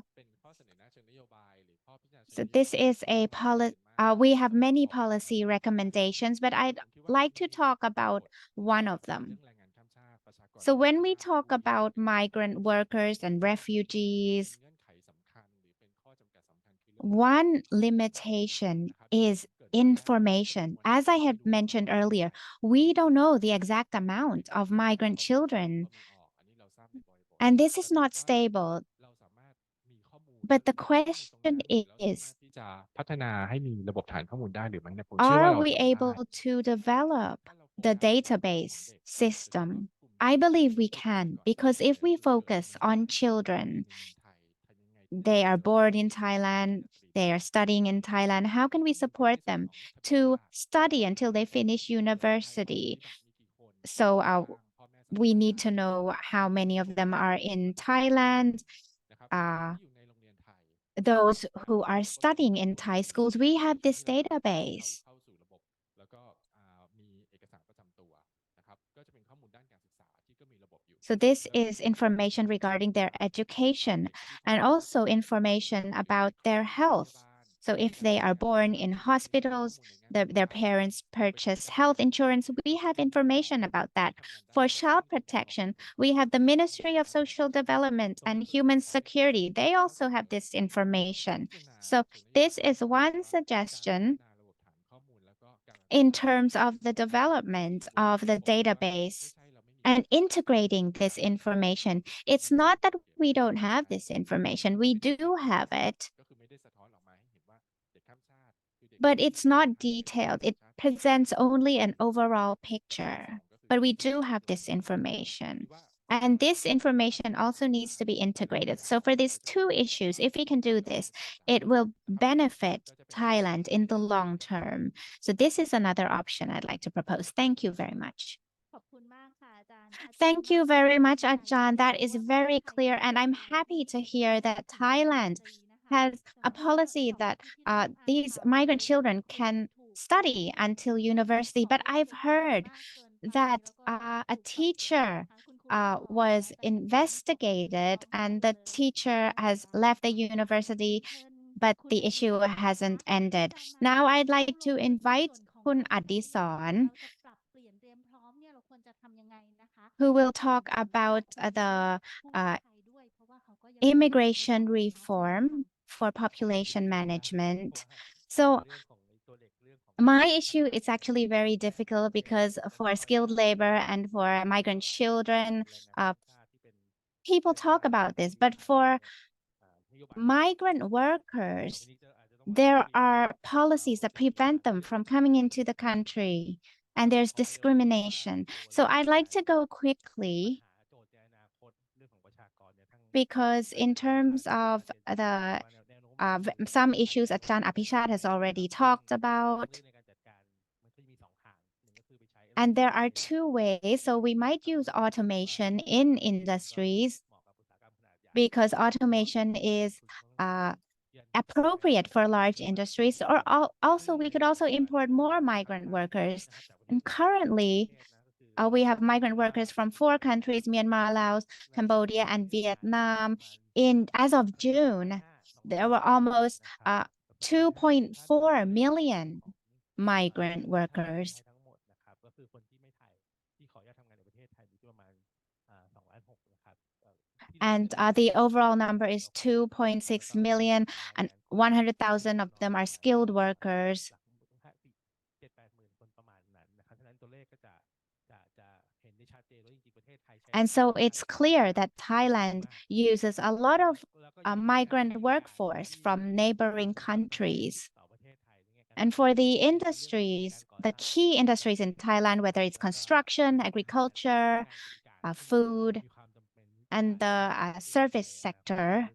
so this is a policy. We have many policy recommendations, but I'd like to talk about one of them. So when we talk about migrant workers and refugees, one limitation is information. As I had mentioned earlier, we don't know the exact amount of migrant children, and this is not stable. But the question is, ที่จะพัฒนาให้มีระบบฐานข้อมูลได้หรือไม่นะผมเชื่อว่า are เรา we ทำได้ able to develop the database system? I believe we can, because if we focus on children, they are born in Thailand, they are studying in Thailand, how can we support them to study until they finish university? So we need to know how many of them are in Thailand. Those who are studying in Thai schools, we have this database. So this is information regarding their education and also information about their health. So if they are born in hospitals, their parents purchase health insurance, we have information about that. For child protection, we have the Ministry of Social Development and Human Security. They also have this information. So this is one suggestion in terms of the development of the database and integrating this information. It's not that we don't have this information. We do have it, but it's not detailed. It presents only an overall picture, but we do have this information. And this information also needs to be integrated. So for these two issues, if we can do this, it will benefit Thailand in the long term. So this is another option I'd like to propose. Thank you very much. Thank you very much, Ajahn. That is very clear. And I'm happy to hear that Thailand has a policy that these migrant children can study until university. But I've heard that a teacher was investigated and the teacher has left the university, but the issue hasn't ended. Now I'd like to invite Kun Adisorn, who will talk about the immigration reform for population management. So my issue is actually very difficult because for skilled labor and for migrant children, people talk about this, but for migrant workers, there are policies that prevent them from coming into the country, and there's discrimination. So I'd like to go quickly because in terms of the some issues Ajahn Apichat has already talked about, and there are two ways. So we might use automation in industries because automation is appropriate for large industries, or also we could also import more migrant workers. And currently, we have migrant workers from 4 countries, Myanmar, Laos, Cambodia, and Vietnam. As of June, there were almost 2.4 million migrant workers. And the overall number is 2.6 million, and 100,000 of them are skilled workers. And so it's clear that Thailand uses a lot of migrant workforce from neighboring countries. And for the industries, the key industries in Thailand, whether it's construction, agriculture, food, and the service sector,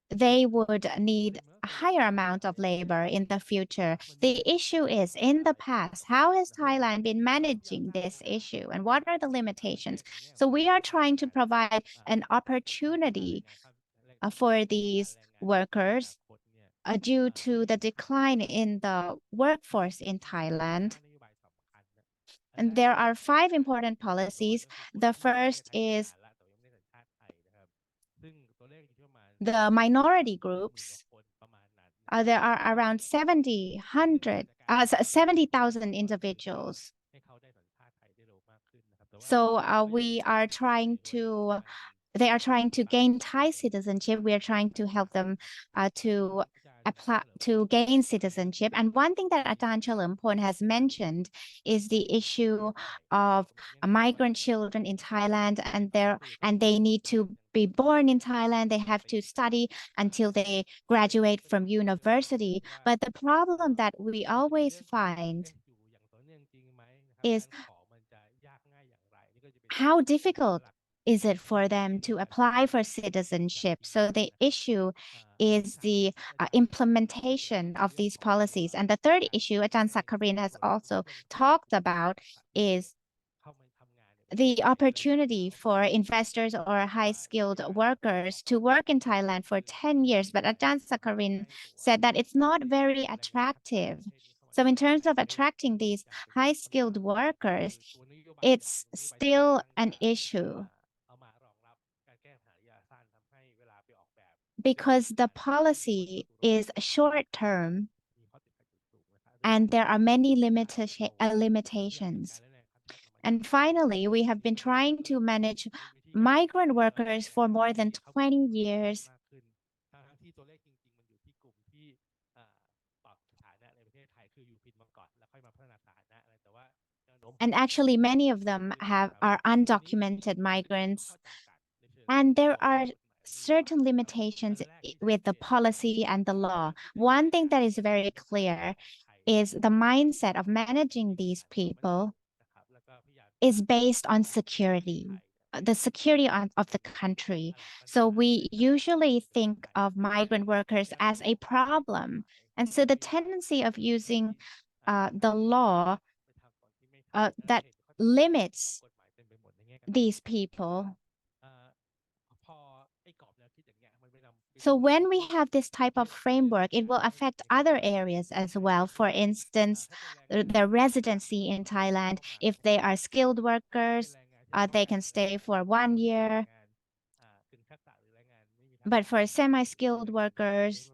they would need a higher amount of labor in the future. The issue is, in the past, how has Thailand been managing this issue and what are the limitations? So we are trying to provide an opportunity for these workers due to the decline in the workforce in Thailand. And there are 5 important policies. The first is the minority groups. There are around 70,000 individuals. So they are trying to gain Thai citizenship. We are trying to help them to apply to gain citizenship. And one thing that Ajahn Cherlimporn has mentioned is the issue of migrant children in Thailand, and they need to be born in Thailand. They have to study until they graduate from university. But the problem that we always find is how difficult is it for them to apply for citizenship? So the issue is the implementation of these policies. And the third issue Ajahn Sakharin has also talked about is the opportunity for investors or high-skilled workers to work in Thailand for 10 years. But Ajahn Sakharin said that it's not very attractive. So in terms of attracting these high-skilled workers, it's still an issue because the policy is short-term and there are many limitations. And finally, we have been trying to manage migrant workers for more than 20 years. And actually, many of them are undocumented migrants. And there are certain limitations with the policy and the law. One thing that is very clear is the mindset of managing these people is based on security, the security of the country. So we usually think of migrant workers as a problem. And so the tendency of using the law that limits these people. So when we have this type of framework, it will affect other areas as well. For instance, the residency in Thailand. If they are skilled workers, they can stay for 1 year. But for semi-skilled workers,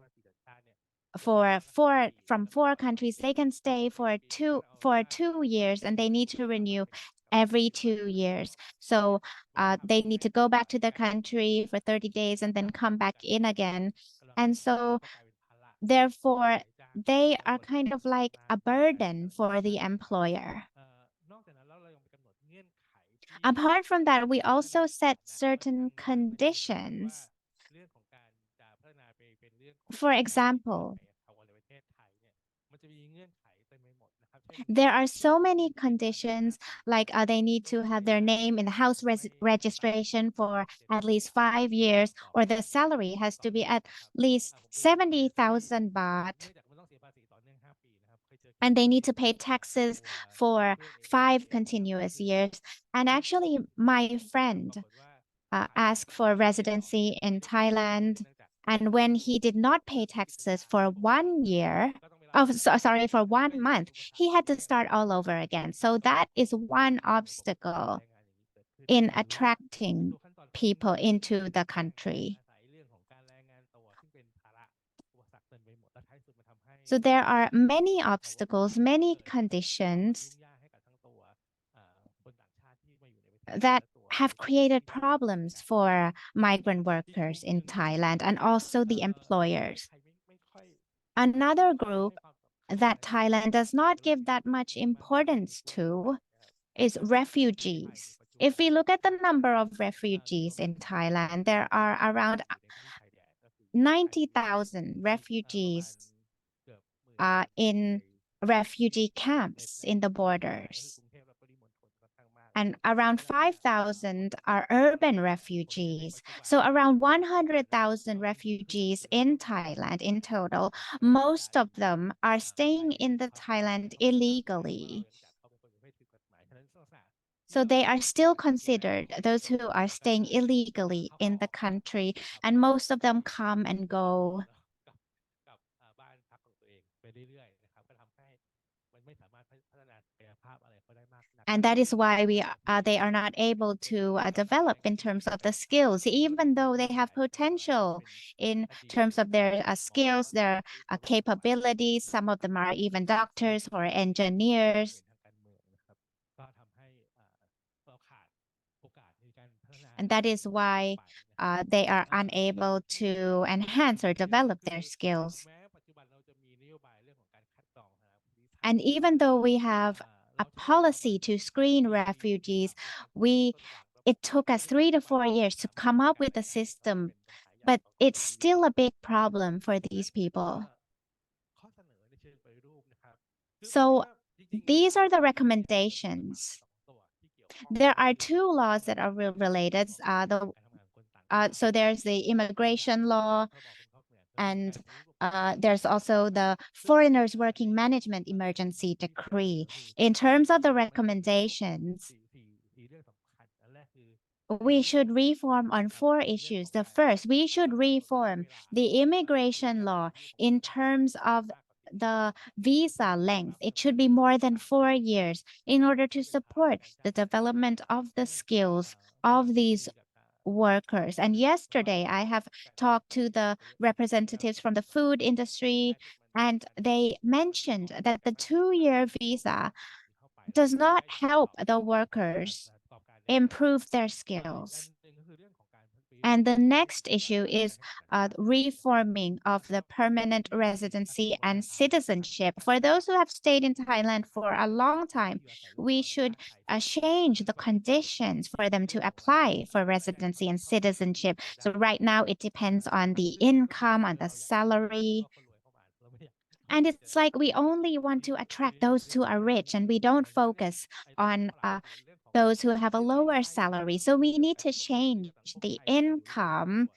from 4 countries, they can stay for 2 years, and they need to renew every 2 years. So they need to go back to their country for 30 days and then come back in again. And so therefore, they are kind of like a burden for the employer. Apart from that, we also set certain conditions. For example, there are so many conditions, like they need to have their name in the house registration for at least 5 years, or the salary has to be at least 70,000 baht. And they need to pay taxes for 5 continuous years. And actually, my friend asked for residency in Thailand. And when he did not pay taxes for 1 year, for 1 month, he had to start all over again. So that is one obstacle in attracting people into the country. So there are many obstacles, many conditions that have created problems for migrant workers in Thailand and also the employers. Another group that Thailand does not give that much importance to is refugees. If we look at the number of refugees in Thailand, there are around 90,000 refugees in refugee camps in the borders. And around 5,000 are urban refugees. So around 100,000 refugees in Thailand in total. Most of them are staying in the Thailand illegally. So they are still considered those who are staying illegally in the country, and most of them come and go. And that is why they are not able to develop in terms of the skills, even though they have potential in terms of their skills, their capabilities. Some of them are even doctors or engineers. And that is why they are unable to enhance or develop their skills. And even though we have a policy to screen refugees, it took us 3 to 4 years to come up with a system, but it's still a big problem for these people. So these are the recommendations. There are 2 laws that are related. So there's the immigration law, and there's also the Foreigners Working Management Emergency Decree. In terms of the recommendations, we should reform on 4 issues. The first, we should reform the immigration law in terms of the visa length. It should be more than 4 years in order to support the development of the skills of these workers. And yesterday, I have talked to the representatives from the food industry, and they mentioned that the 2-year visa does not help the workers improve their skills. And the next issue is reforming of the permanent residency and citizenship. For those who have stayed in Thailand for a long time, we should change the conditions for them to apply for residency and citizenship. So right now it depends on the income, on the salary. And it's like we only want to attract those who are rich, and we don't focus on those who have a lower salary. So we need to change the income,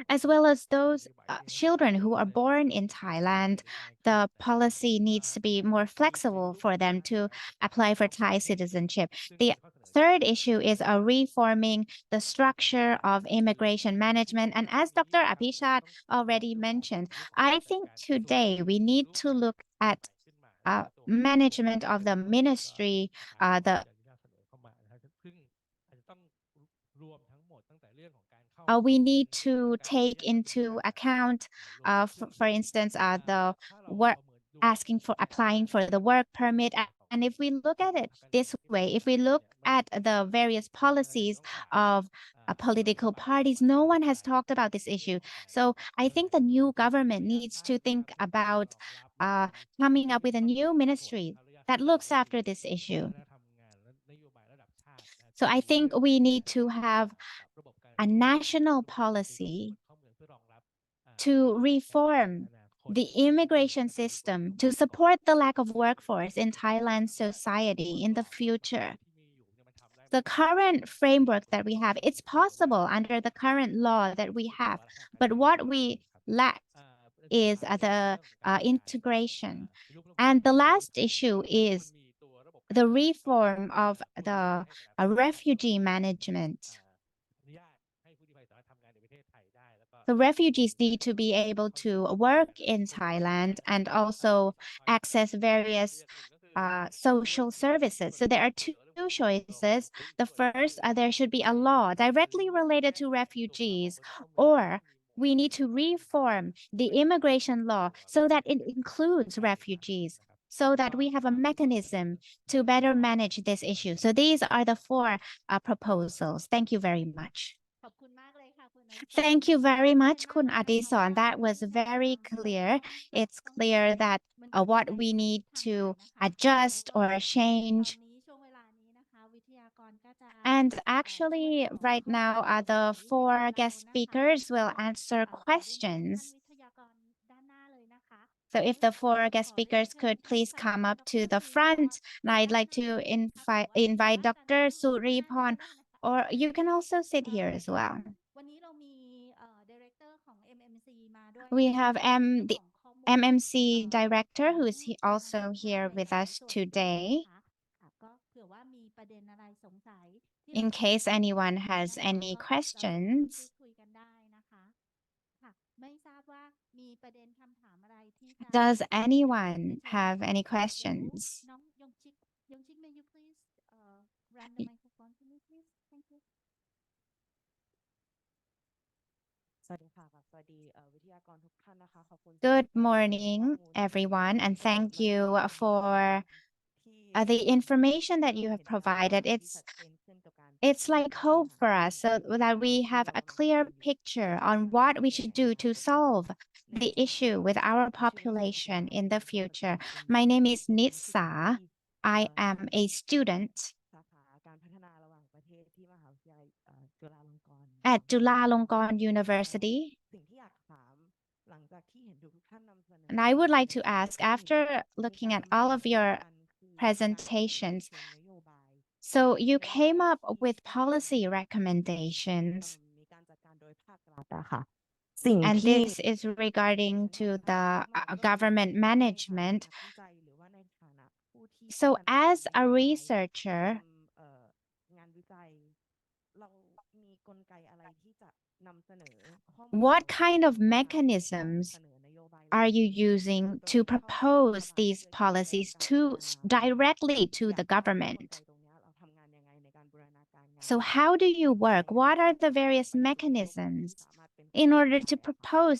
as well as those children who are born in Thailand. The policy needs to be more flexible for them to apply for Thai citizenship. The third issue is reforming the structure of immigration management. And as Dr. Apichat already mentioned, I think today we need to look at management of the ministry, we need to take into account, for instance, the work applying for the work permit. And if we look at it this way, if we look at the various policies of political parties, no one has talked about this issue. So I think the new government needs to think about coming up with a new ministry that looks after this issue. So I think we need to have a national policy to reform the immigration system to support the lack of workforce in Thailand's society in the future. The current framework that we have, it's possible under the current law that we have, but what we lack is the integration. And the last issue is the reform of the refugee management. The refugees need to be able to work in Thailand and also access various social services. So there are 2 choices. The first, there should be a law directly related to refugees, or we need to reform the immigration law so that it includes refugees, so that we have a mechanism to better manage this issue. So these are the 4 proposals. Thank you very much. Thank you very much, Kun Adisorn. That was very clear. It's clear that what we need to adjust or change. And actually, right now, the 4 guest speakers will answer questions. So if the 4 guest speakers could please come up to the front, and I'd like to invite Dr. Suriporn, or you can also sit here as well. We have the MMC director who is also here with us today. In case anyone has any questions. Does anyone have any questions? น้องยงชิก may you please run the microphone to me please thank you สวัสดีค่ะกับสวัสดีวิทยากรทุกท่านนะคะขอบคุณ Good morning, everyone, and thank you for the information that you have provided. It's like hope for us so that we have a clear picture on what we should do to solve the issue with our population in the future. My name is Nitsa. I am a student สาขาการพัฒนาระหว่างประเทศที่มหาวิทยาลัยจุฬาลงกรณ์ at Chulalongkorn University. สิ่งที่อยากถามหลังจากที่เห็นทุกท่านนำเสนอ And I would like to ask, after looking at all of your presentations, so you came up with policy recommendations, มีการจัดการโดยภาครัฐอะค่ะสิ่ง and ที่ this is regarding to the government management. วิจัยหรือว่าในฐานะผู้ที่ So พัฒนา as a นโยบาย researcher, ทำงานวิจัยเรามีกลไกอะไรที่จะนำเสนอข้อมูล what kind of เหล่านี้ mechanisms เสนอนโยบาย are you using to propose these policies directly to the government? ตรงเนี้ยเราทำงานยังไงในการบูรณาการงาน So how do you work? What are the various mechanisms in order to propose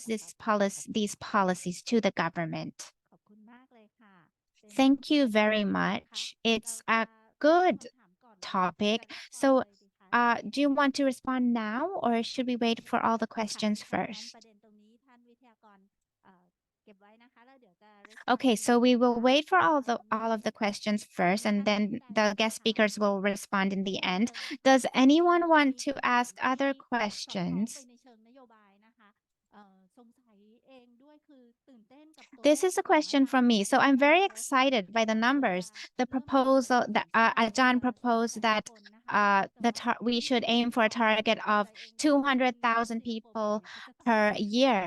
these policies to the government? ขอบคุณมากเลยค่ะ Thank you very much. It's a good topic. So, do you want to respond now, or should we wait for all the questions ค่ะ first? ประเด็นตรงนี้ท่านวิทยากรเก็บไว้นะคะแล้วเดี๋ยวจะ respond Okay, so we will นะคะ wait for all of the questions first, and then the guest speakers will respond in the end. Does anyone want to ask other สอดคล้อง questions? ไปในเชิงนโยบายนะคะสงสัยเองด้วยคือตื่นเต้นกับตัว This เลข is a question from me. So I'm very excited by the numbers. The proposal that Ajahn proposed that we should aim for a target of 200,000 people per year.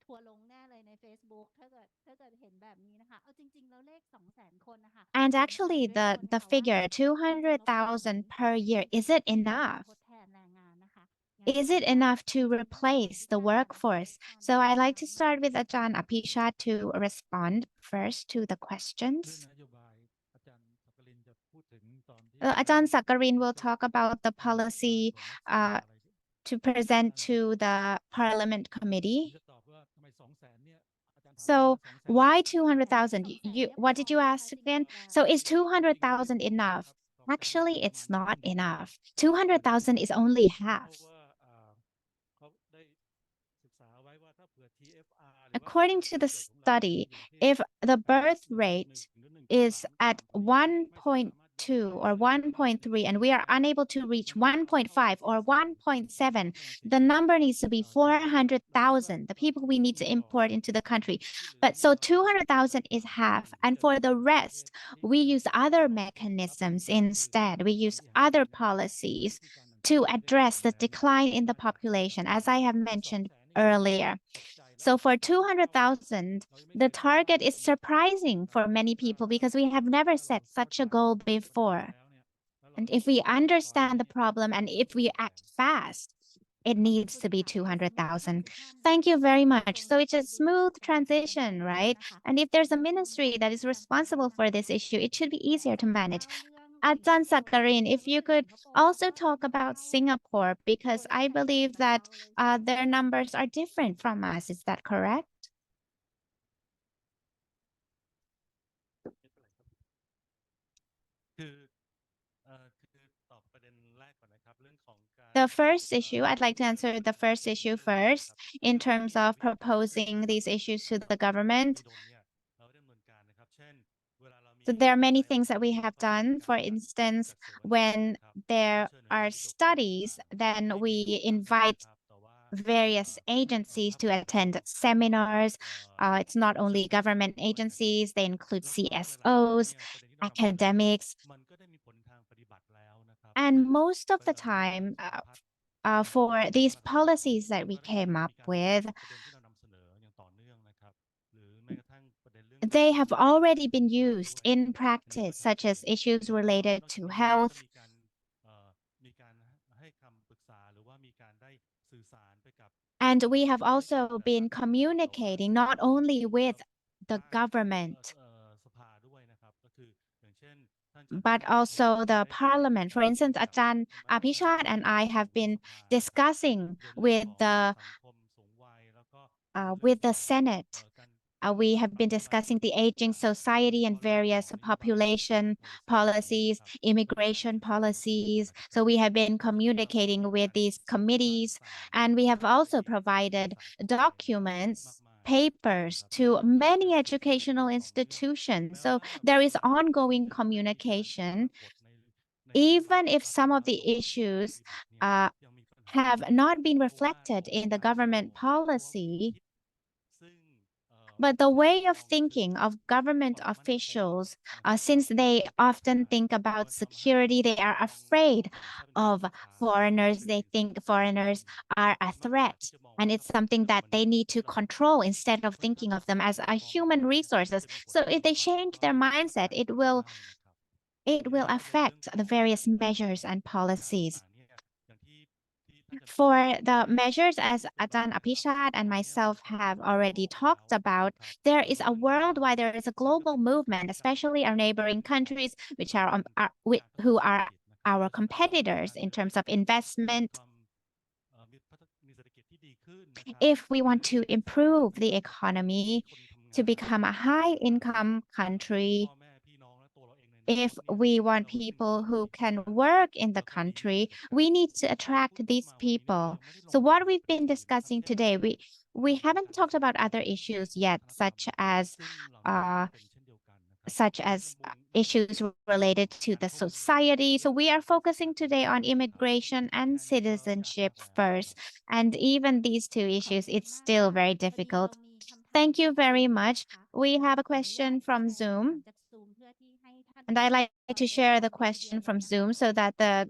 ทัวร์ลงแน่เลยใน Facebook ถ้าเกิดเห็นแบบนี้นะคะเอาจริงๆแล้วเลข 200,000 คนนะคะ And actually, the figure 200,000 per year, is it enough? ทดแทนแรงงานนะคะ Is it enough to replace the workforce? So I'd like to start with Ajahn Apichat to respond first to the เรื่อง questions. นโยบายอาจารย์สักกรินจะพูดถึงตอนที่ Ajahn Sakarin will talk about the policy to present to the Parliament ผม Committee. จะตอบว่าทำไม200,000เนี่ยอาจารย์ถาม So ว่า200,000 why 200,000? What did you ask again? So is 200,000 enough? Actually, it's not enough. 200,000 is only เพ half. ราะว่าเขาได้ศึกษาไว้ว่าถ้าเผื่อ TFR หรือว่า According to the การเกิดของเรา study, อยู่ที่ if the birth 1.1 rate หรือ1.3 is at 1.2 or 1.3 and we are unable to reach 1.5 or 1.7, the number needs to be 400,000, the people we need to import into the country. But so 200,000 is half, and for the rest, we use other mechanisms instead. We use other policies to address the decline in the population, as I have mentioned earlier. So for 200,000, the target is surprising for many people because we have never set such a goal before. And if we understand the problem and if we act fast, it needs to be 200,000. Thank you very much. So it's a smooth transition, right? And if there's a ministry that is responsible for this issue, it should be easier to manage. Ajahn Sakarin, if you could also talk about Singapore, because I believe that their numbers are different from us. Is that correct? คือตอบประเด็นแรกก่อนนะครับเรื่องของการ The first issue, I'd like to answer the first issue first in terms of proposing these issues to the government. So there are many things that we have done. For instance, when there are studies, then we invite various agencies to attend seminars. It's not only government agencies, they include CSOs, academics. And most of the time, for these policies that we came up with, they have already been used in practice, such as issues related to health. And we have also been communicating not only with the government, สภาด้วยนะครับก็คืออย่างเช่นท่านจะ but also the parliament. For instance, Ajahn Apichat and I have been discussing with the Senate. We have been discussing the aging society and various population policies, immigration policies. So we have been communicating with these committees, and we have also provided documents, papers to many educational institutions. So there is ongoing communication. Even if some of the issues have not been reflected in the government policy, but the way of thinking of government officials, since they often think about security, they are afraid of foreigners. They think foreigners are a threat. And it's something that they need to control instead of thinking of them as a human resources. So if they change their mindset, it will affect the various measures and policies. For the measures, as Ajahn Apichat and myself have already talked about, there is a worldwide, there is a global movement, especially our neighboring countries, which are who are our competitors in terms of investment. If we want to improve the economy to become a high-income country, if we want people who can work in the country, we need to attract these people. So what we've been discussing today, we haven't talked about other issues yet, such as issues related to the society. So we are focusing today on immigration and citizenship first. And even these two issues, it's still very difficult. Thank you very much. We have a question from Zoom. And I'd like to share the question from Zoom so that the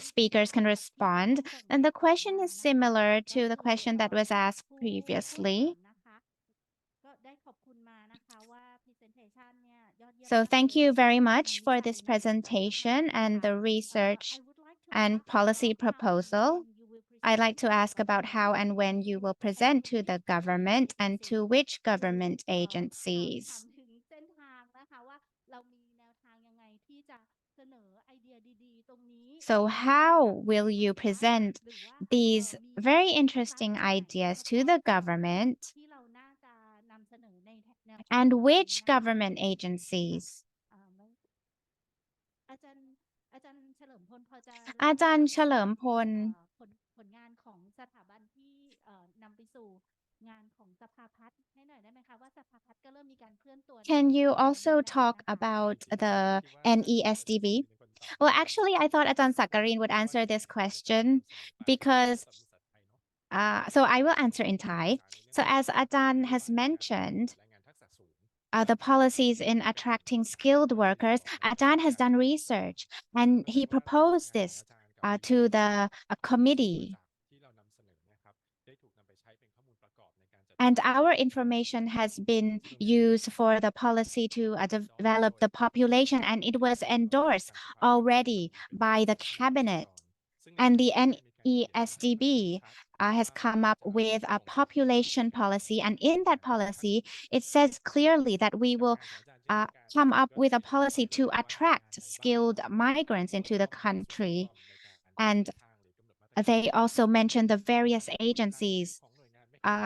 speakers can respond. And the question is similar to the question that was asked previously. So thank you very much for this presentation and the research and policy proposal. I'd like to ask about how and when you will present to the government and to which government agencies. So how will you present these very interesting ideas to the government and which government agencies? Ajahn Cherlimphol, can you also talk about the NESDB? Well, actually, I thought Ajahn Sakarin would answer this question because, so I will answer in Thai. So as Ajahn has mentioned, the policies in attracting skilled workers, Ajahn has done research and he proposed this to the committee. And our information has been used for the policy to develop the population, and it was endorsed already by the cabinet. And the NESDB has come up with a population policy. And in that policy, it says clearly that we will come up with a policy to attract skilled migrants into the country. And they also mentioned the various agencies.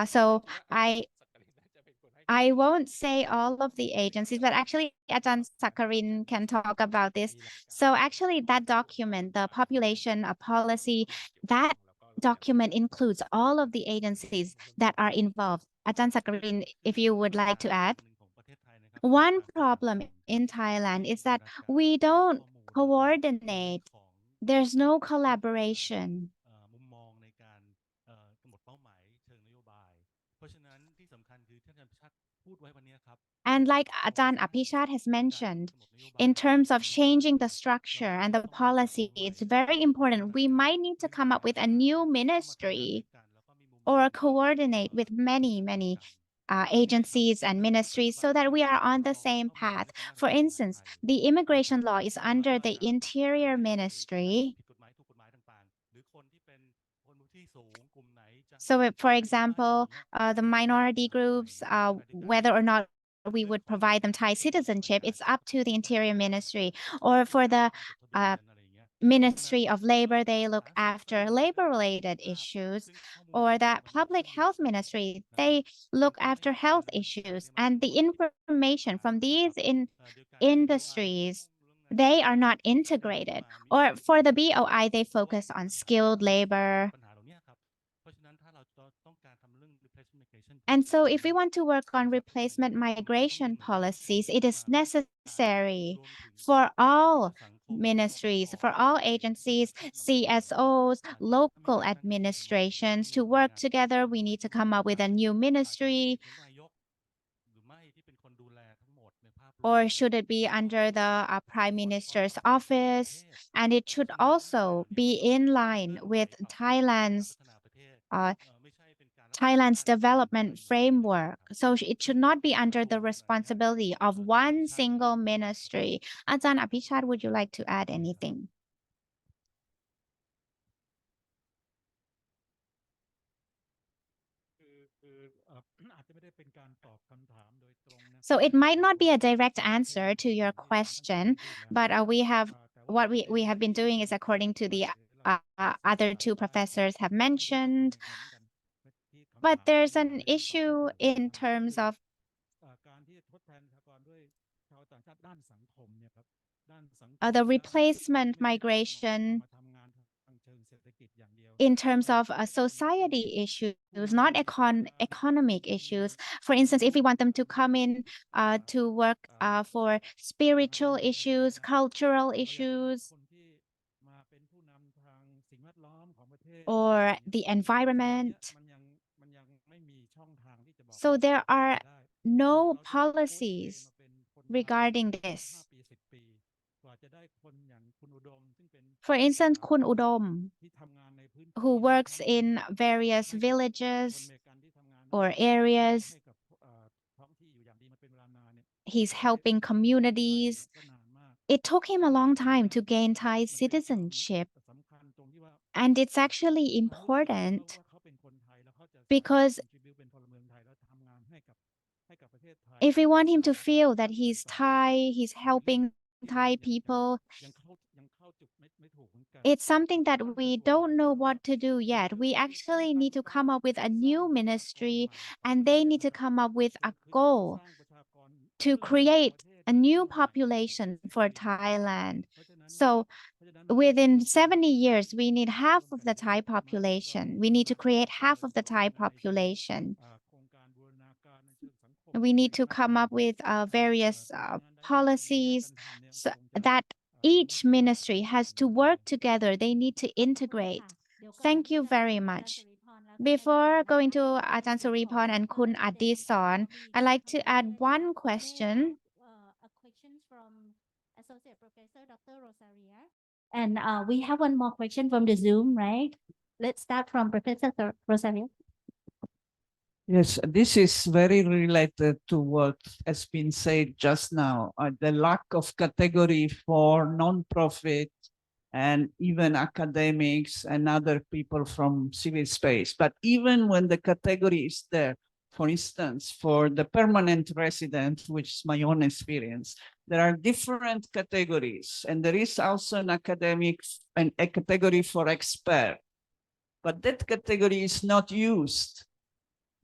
So I won't say all of the agencies, but actually Ajahn Sakarin can talk about this. So actually that document, the population policy, that document includes all of the agencies that are involved. Ajahn Sakarin, if you would like to add. One problem in Thailand is that we don't coordinate. There's no collaboration. And like Ajahn Apichat has mentioned, in terms of changing the structure and the policy, it's very important. We might need to come up with a new ministry or coordinate with many agencies and ministries so that we are on the same path. For instance, the immigration law is under the Interior Ministry. So, for example, the minority groups, whether or not we would provide them Thai citizenship, it's up to the Interior Ministry. Or for the Ministry of Labor, they look after labor-related issues, or that Public Health Ministry, they look after health issues. And the information from these industries, they are not integrated. Or for the BOI, they focus on skilled labor. And so if we want to work on replacement migration policies, it is necessary for all ministries, for all agencies, CSOs, local administrations to work together. We need to come up with a new ministry, or should it be under the Prime Minister's office? And it should also be in line with Thailand's development framework. So it should not be under the responsibility of one single ministry. Ajahn Apichat, would you like to add anything? So it might not be a direct answer to your question, but we have been doing is according to the other two professors have mentioned. But there's an issue in terms of the replacement migration in terms of society issues, not economic issues. For instance, if we want them to come in to work for spiritual issues, cultural issues, or the environment. So there are no policies regarding this. For instance, Kun Udom, who works in various villages or areas, he's helping communities. It took him a long time to gain Thai citizenship. And it's actually important because if we want him to feel that he's Thai, he's helping Thai people, it's something that we don't know what to do yet. We actually need to come up with a new ministry, and they need to come up with a goal to create a new population for Thailand. So within 70 years, we need half of the Thai population. We need to create half of the Thai population. We need to come up with various policies so that each ministry has to work together. They need to integrate. Thank you very much. Before going to Ajahn Suriporn and Kun Adisorn, I'd like to add one question. A question from Associate Professor Dr. Rosaria. And we have one more question from the Zoom, right? Let's start from Professor Rosaria. Yes, this is very related to what has been said just now. The lack of category for non-profit and even academics and other people from civil space. But even when the category is there, for instance, for the permanent resident, which is my own experience, there are different categories. And there is also an academic and a category for expert. But that category is not used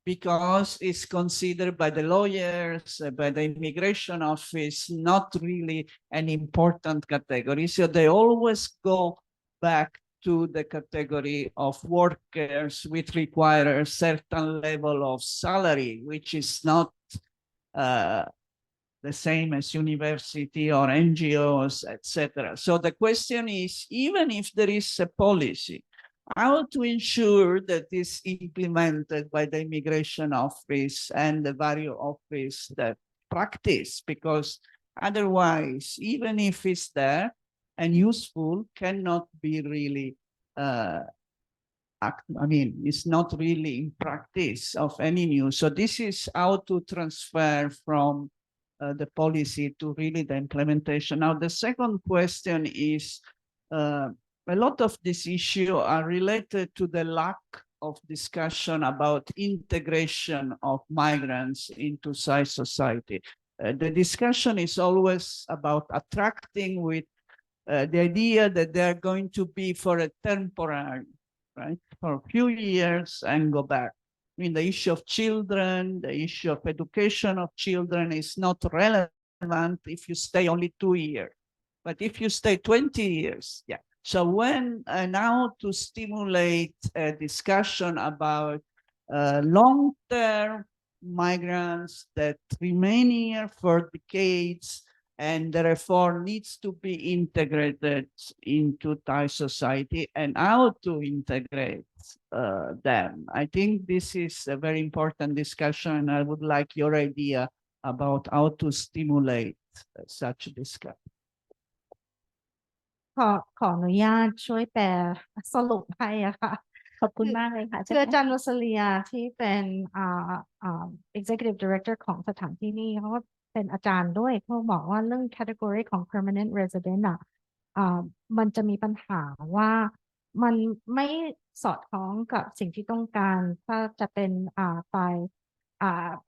because it's considered by the lawyers, by the immigration office, not really an important category. So they always go back to the category of workers which require a certain level of salary, which is not the same as university or NGOs, etc. So the question is, even if there is a policy, how to ensure that is implemented by the immigration office and the various office that practice, because otherwise, even if it's there and useful, cannot be really, it's not really in practice of any use. So this is how to transfer from the policy to really the implementation. Now, the second question is, a lot of these issues are related to the lack of discussion about integration of migrants into Thai society. The discussion is always about attracting with the idea that they're going to be for a temporary, right, for a few years and go back. I mean, the issue of children, the issue of education of children is not relevant if you stay only 2 years. But if you stay 20 years, yeah. So when now to stimulate a discussion about long-term migrants that remain here for decades and therefore needs to be integrated into Thai society and how to integrate them. I think this is a very important discussion, and I would like your idea about how to stimulate such discussion. ขออนุญาตช่วยแปลสรุปให้อะค่ะ ขอบคุณมากเลยค่ะ คืออาจารย์โรสเลียที่เป็นexecutive director ของสถานที่นี่เขาก็เป็นอาจารย์ด้วยเขาบอกว่าเรื่อง category ของ permanent resident มันจะมีปัญหาว่ามันไม่สอดคล้องกับสิ่งที่ต้องการถ้าจะเป็นฝ่าย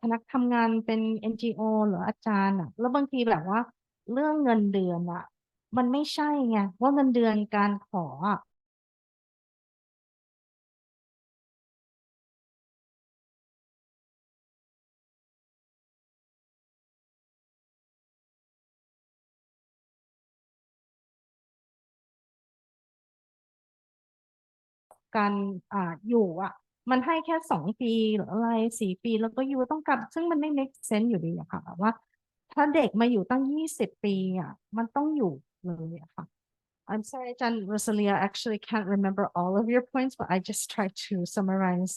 คณะทำงานเป็น NGO หรืออาจารย์แล้วบางทีแบบว่าเรื่องเงินเดือนมันไม่ใช่ไงว่าเงินเดือนการขอการอยู่มันให้แค่2 ปีหรืออะไร4 ปีแล้วก็อยู่ต้องกลับซึ่งมันไม่ make sense อยู่ดีอะค่ะแบบว่าถ้าเด็กมาอยู่ตั้ง20 ปีมันต้องอยู่เลยอะค่ะ I'm sorry, Jan Rosalia, actually can't remember all of your points, but I just tried to summarize.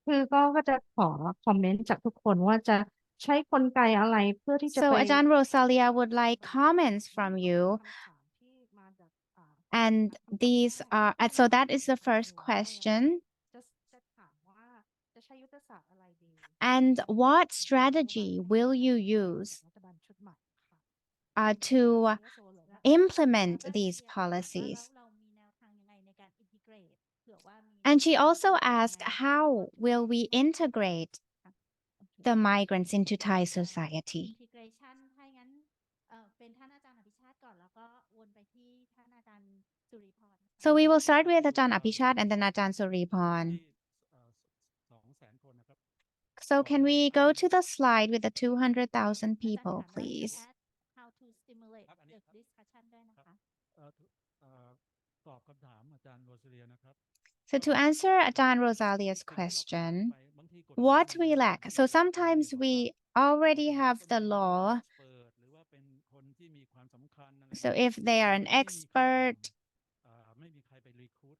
คือก็จะขอคอมเมนต์จากทุกคนว่าจะใช้กลไกอะไรเพื่อที่จะ So ไป Ajahn Rosalia would like comments from you. And these are, so that is the first question. And what strategy will you use to implement these policies? And she also asked, how will we integrate the migrants into Thai society? So we will start with Ajahn Apichat and then Ajahn Suriporn. So can we go to the slide with the 200,000 people, please? How to stimulate the discussion ด้วยนะคะ ตอบคำถามอาจารย์โรสเลียนะครับ So to answer Ajahn Rosalia's question, what we lack. So sometimes we already have the law. So if they are an expert,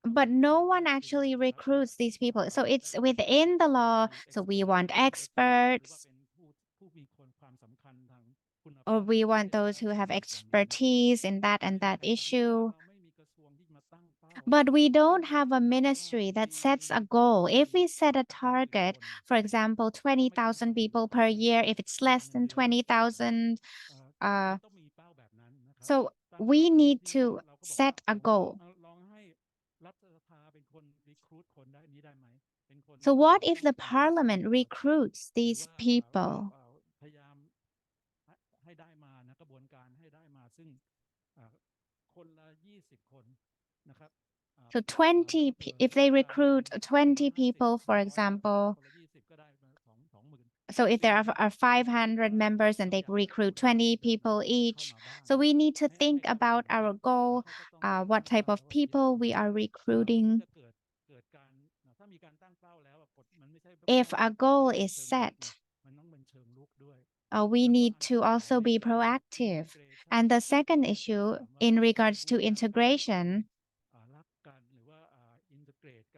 but no one actually recruits these people. So it's within the law. So we want experts, or we want those who have expertise in that and that issue. But we don't have a ministry that sets a goal. If we set a target, for example, 20,000 people per year, if it's less than 20,000, so we need to set a goal. So what if the parliament recruits these people? So 20, if they recruit 20 people, for example, so if there are 500 members and they recruit 20 people each, so we need to think about our goal, what type of people we are recruiting. If a goal is set, we need to also be proactive. And the second issue in regards to integration,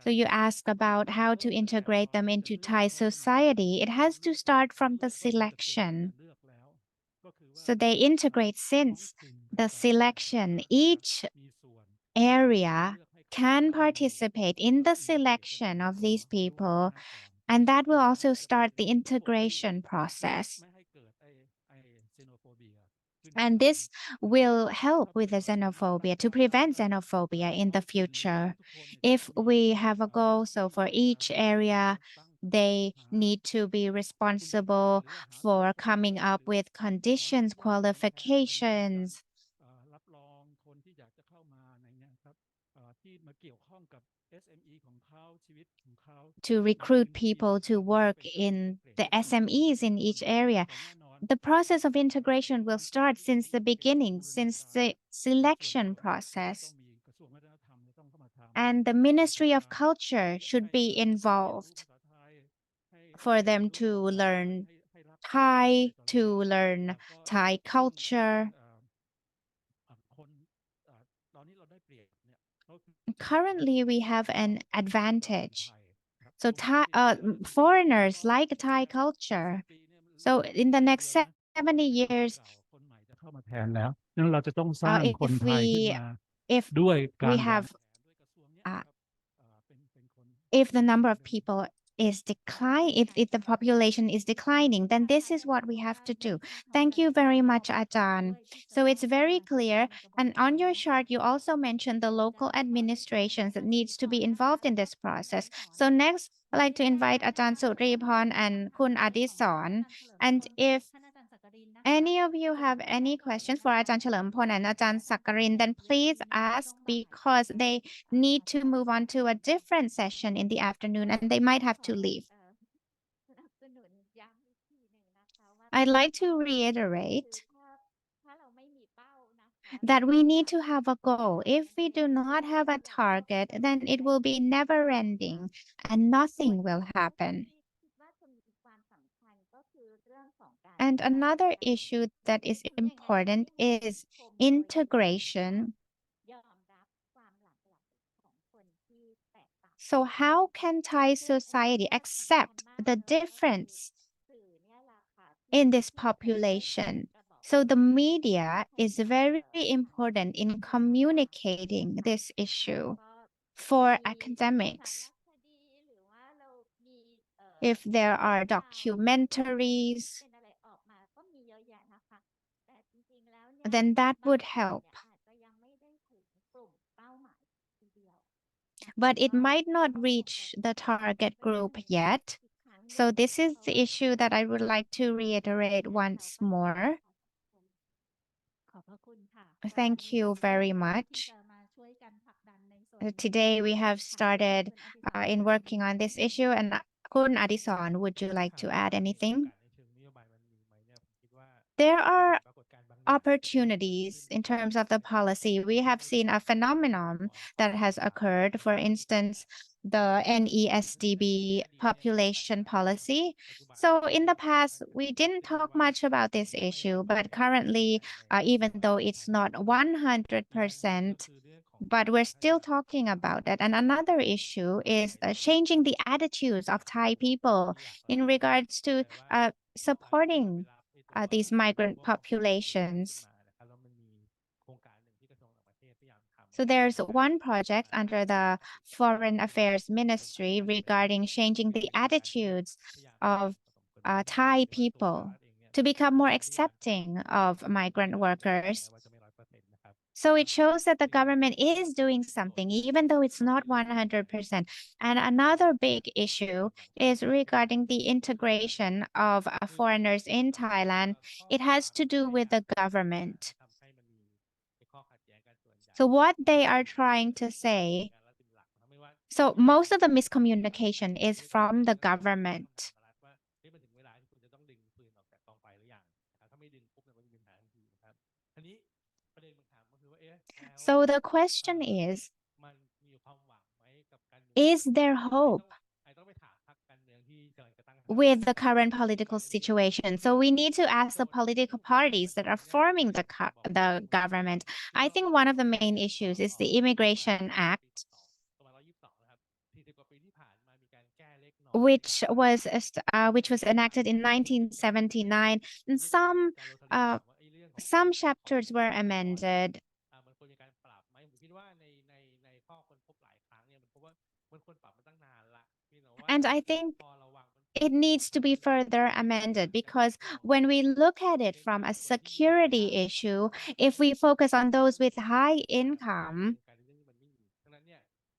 so you ask about how to integrate them into Thai society. It has to start from the selection. So they integrate since the selection. Each area can participate in the selection of these people, and that will also start the integration process. And this will help with the xenophobia, to prevent xenophobia in the future. If we have a goal, so for each area, they need to be responsible for coming up with conditions, qualifications, รับรองคนที่อยากจะเข้ามาในเนี้ยครับที่มาเกี่ยวข้องกับ SME ของเขาชีวิตของเขา to recruit people to work in the SMEs in each area. The process of integration will start since the beginning, since the selection process. And the Ministry of Culture should be involved for them to learn Thai, to learn Thai culture. Currently, we have an advantage. So foreigners like Thai culture. So in the next 70 years, เข้ามาแทนแล้วนั้นเราจะต้องสร้างคน if ไทยขึ้น we มา if ด้วยการ we วาง have แผนด้วยกระทรวงเนี้ยครับเป็นคน if the number of people is decline, if the population is declining, then this is what we have to do. Thank you very much, Ajahn. So it's very clear. And on your chart, you also mentioned the local administrations that needs to be involved in this process. So next, I'd like to invite Ajahn Suriphon and Kun Adisorn. And if any of you have any questions for Ajahn Chalampon and Ajahn Sakarin, then please ask, because they need to move on to a different session in the afternoon and they might have to leave. I'd like to reiterate that we need to have a goal. If we do not have a target, then it will be never ending and nothing will happen. And another issue that is important is integration. So how can Thai society accept the difference in this population? So the media is very important in communicating this issue for academics. If there are documentaries, then that would help. But it might not reach the target group yet. So this is the issue that I would like to reiterate once more. Thank you very much. Today we have started in working on this issue, and Kun Adisorn, would you like to add anything? There are opportunities in terms of the policy. We have seen a phenomenon that has occurred. For instance, the NESDB population policy. So in the past, we didn't talk much about this issue, but currently, even though it's not 100%, but we're still talking about it. And another issue is changing the attitudes of Thai people in regards to supporting these migrant populations. So there's one project under the Foreign Affairs Ministry regarding changing the attitudes of Thai people to become more accepting of migrant workers. So it shows that the government is doing something, even though it's not 100%. And another big issue is regarding the integration of foreigners in Thailand. It has to do with the government. So what they are trying to say, so most of the miscommunication is from the government. So the question is there hope with the current political situation? So we need to ask the political parties that are forming the government. I think one of the main issues is the Immigration Act, which was enacted in 1979, and some chapters were amended. And I think it needs to be further amended because when we look at it from a security issue, if we focus on those with high income,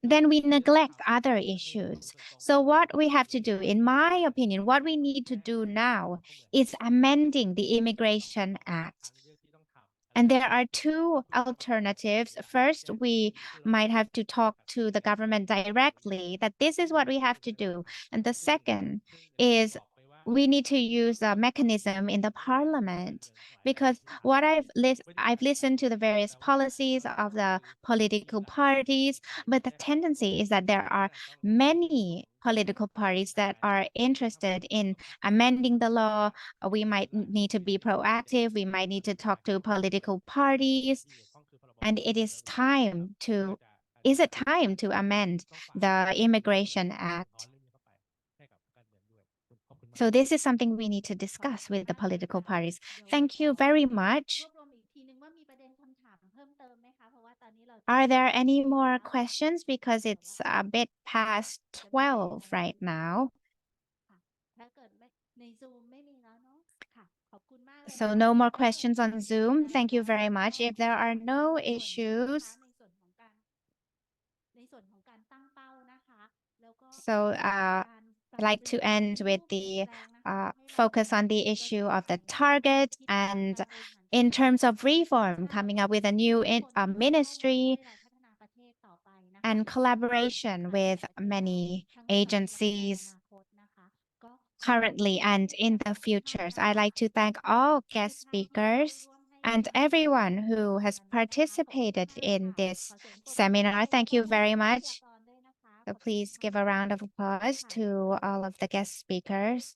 then we neglect other issues. So what we have to do, in my opinion, what we need to do now is amending the Immigration Act. And there are two alternatives. First, we might have to talk to the government directly that this is what we have to do. And the second is we need to use a mechanism in the parliament because what I've listened to the various policies of the political parties, but the tendency is that there are many political parties that are interested in amending the law. We might need to be proactive. We might need to talk to political parties. And is it time to amend the Immigration Act? So this is something we need to discuss with the political parties. Thank you very much. Are there any more questions? Because it's a bit past 12 right now. So no more questions on Zoom. Thank you very much. If there are no issues, so I'd like to end with the focus on the issue of the target and in terms of reform, coming up with a new ministry and collaboration with many agencies currently and in the future. So I'd like to thank all guest speakers and everyone who has participated in this seminar. Thank you very much. So please give a round of applause to all of the guest speakers.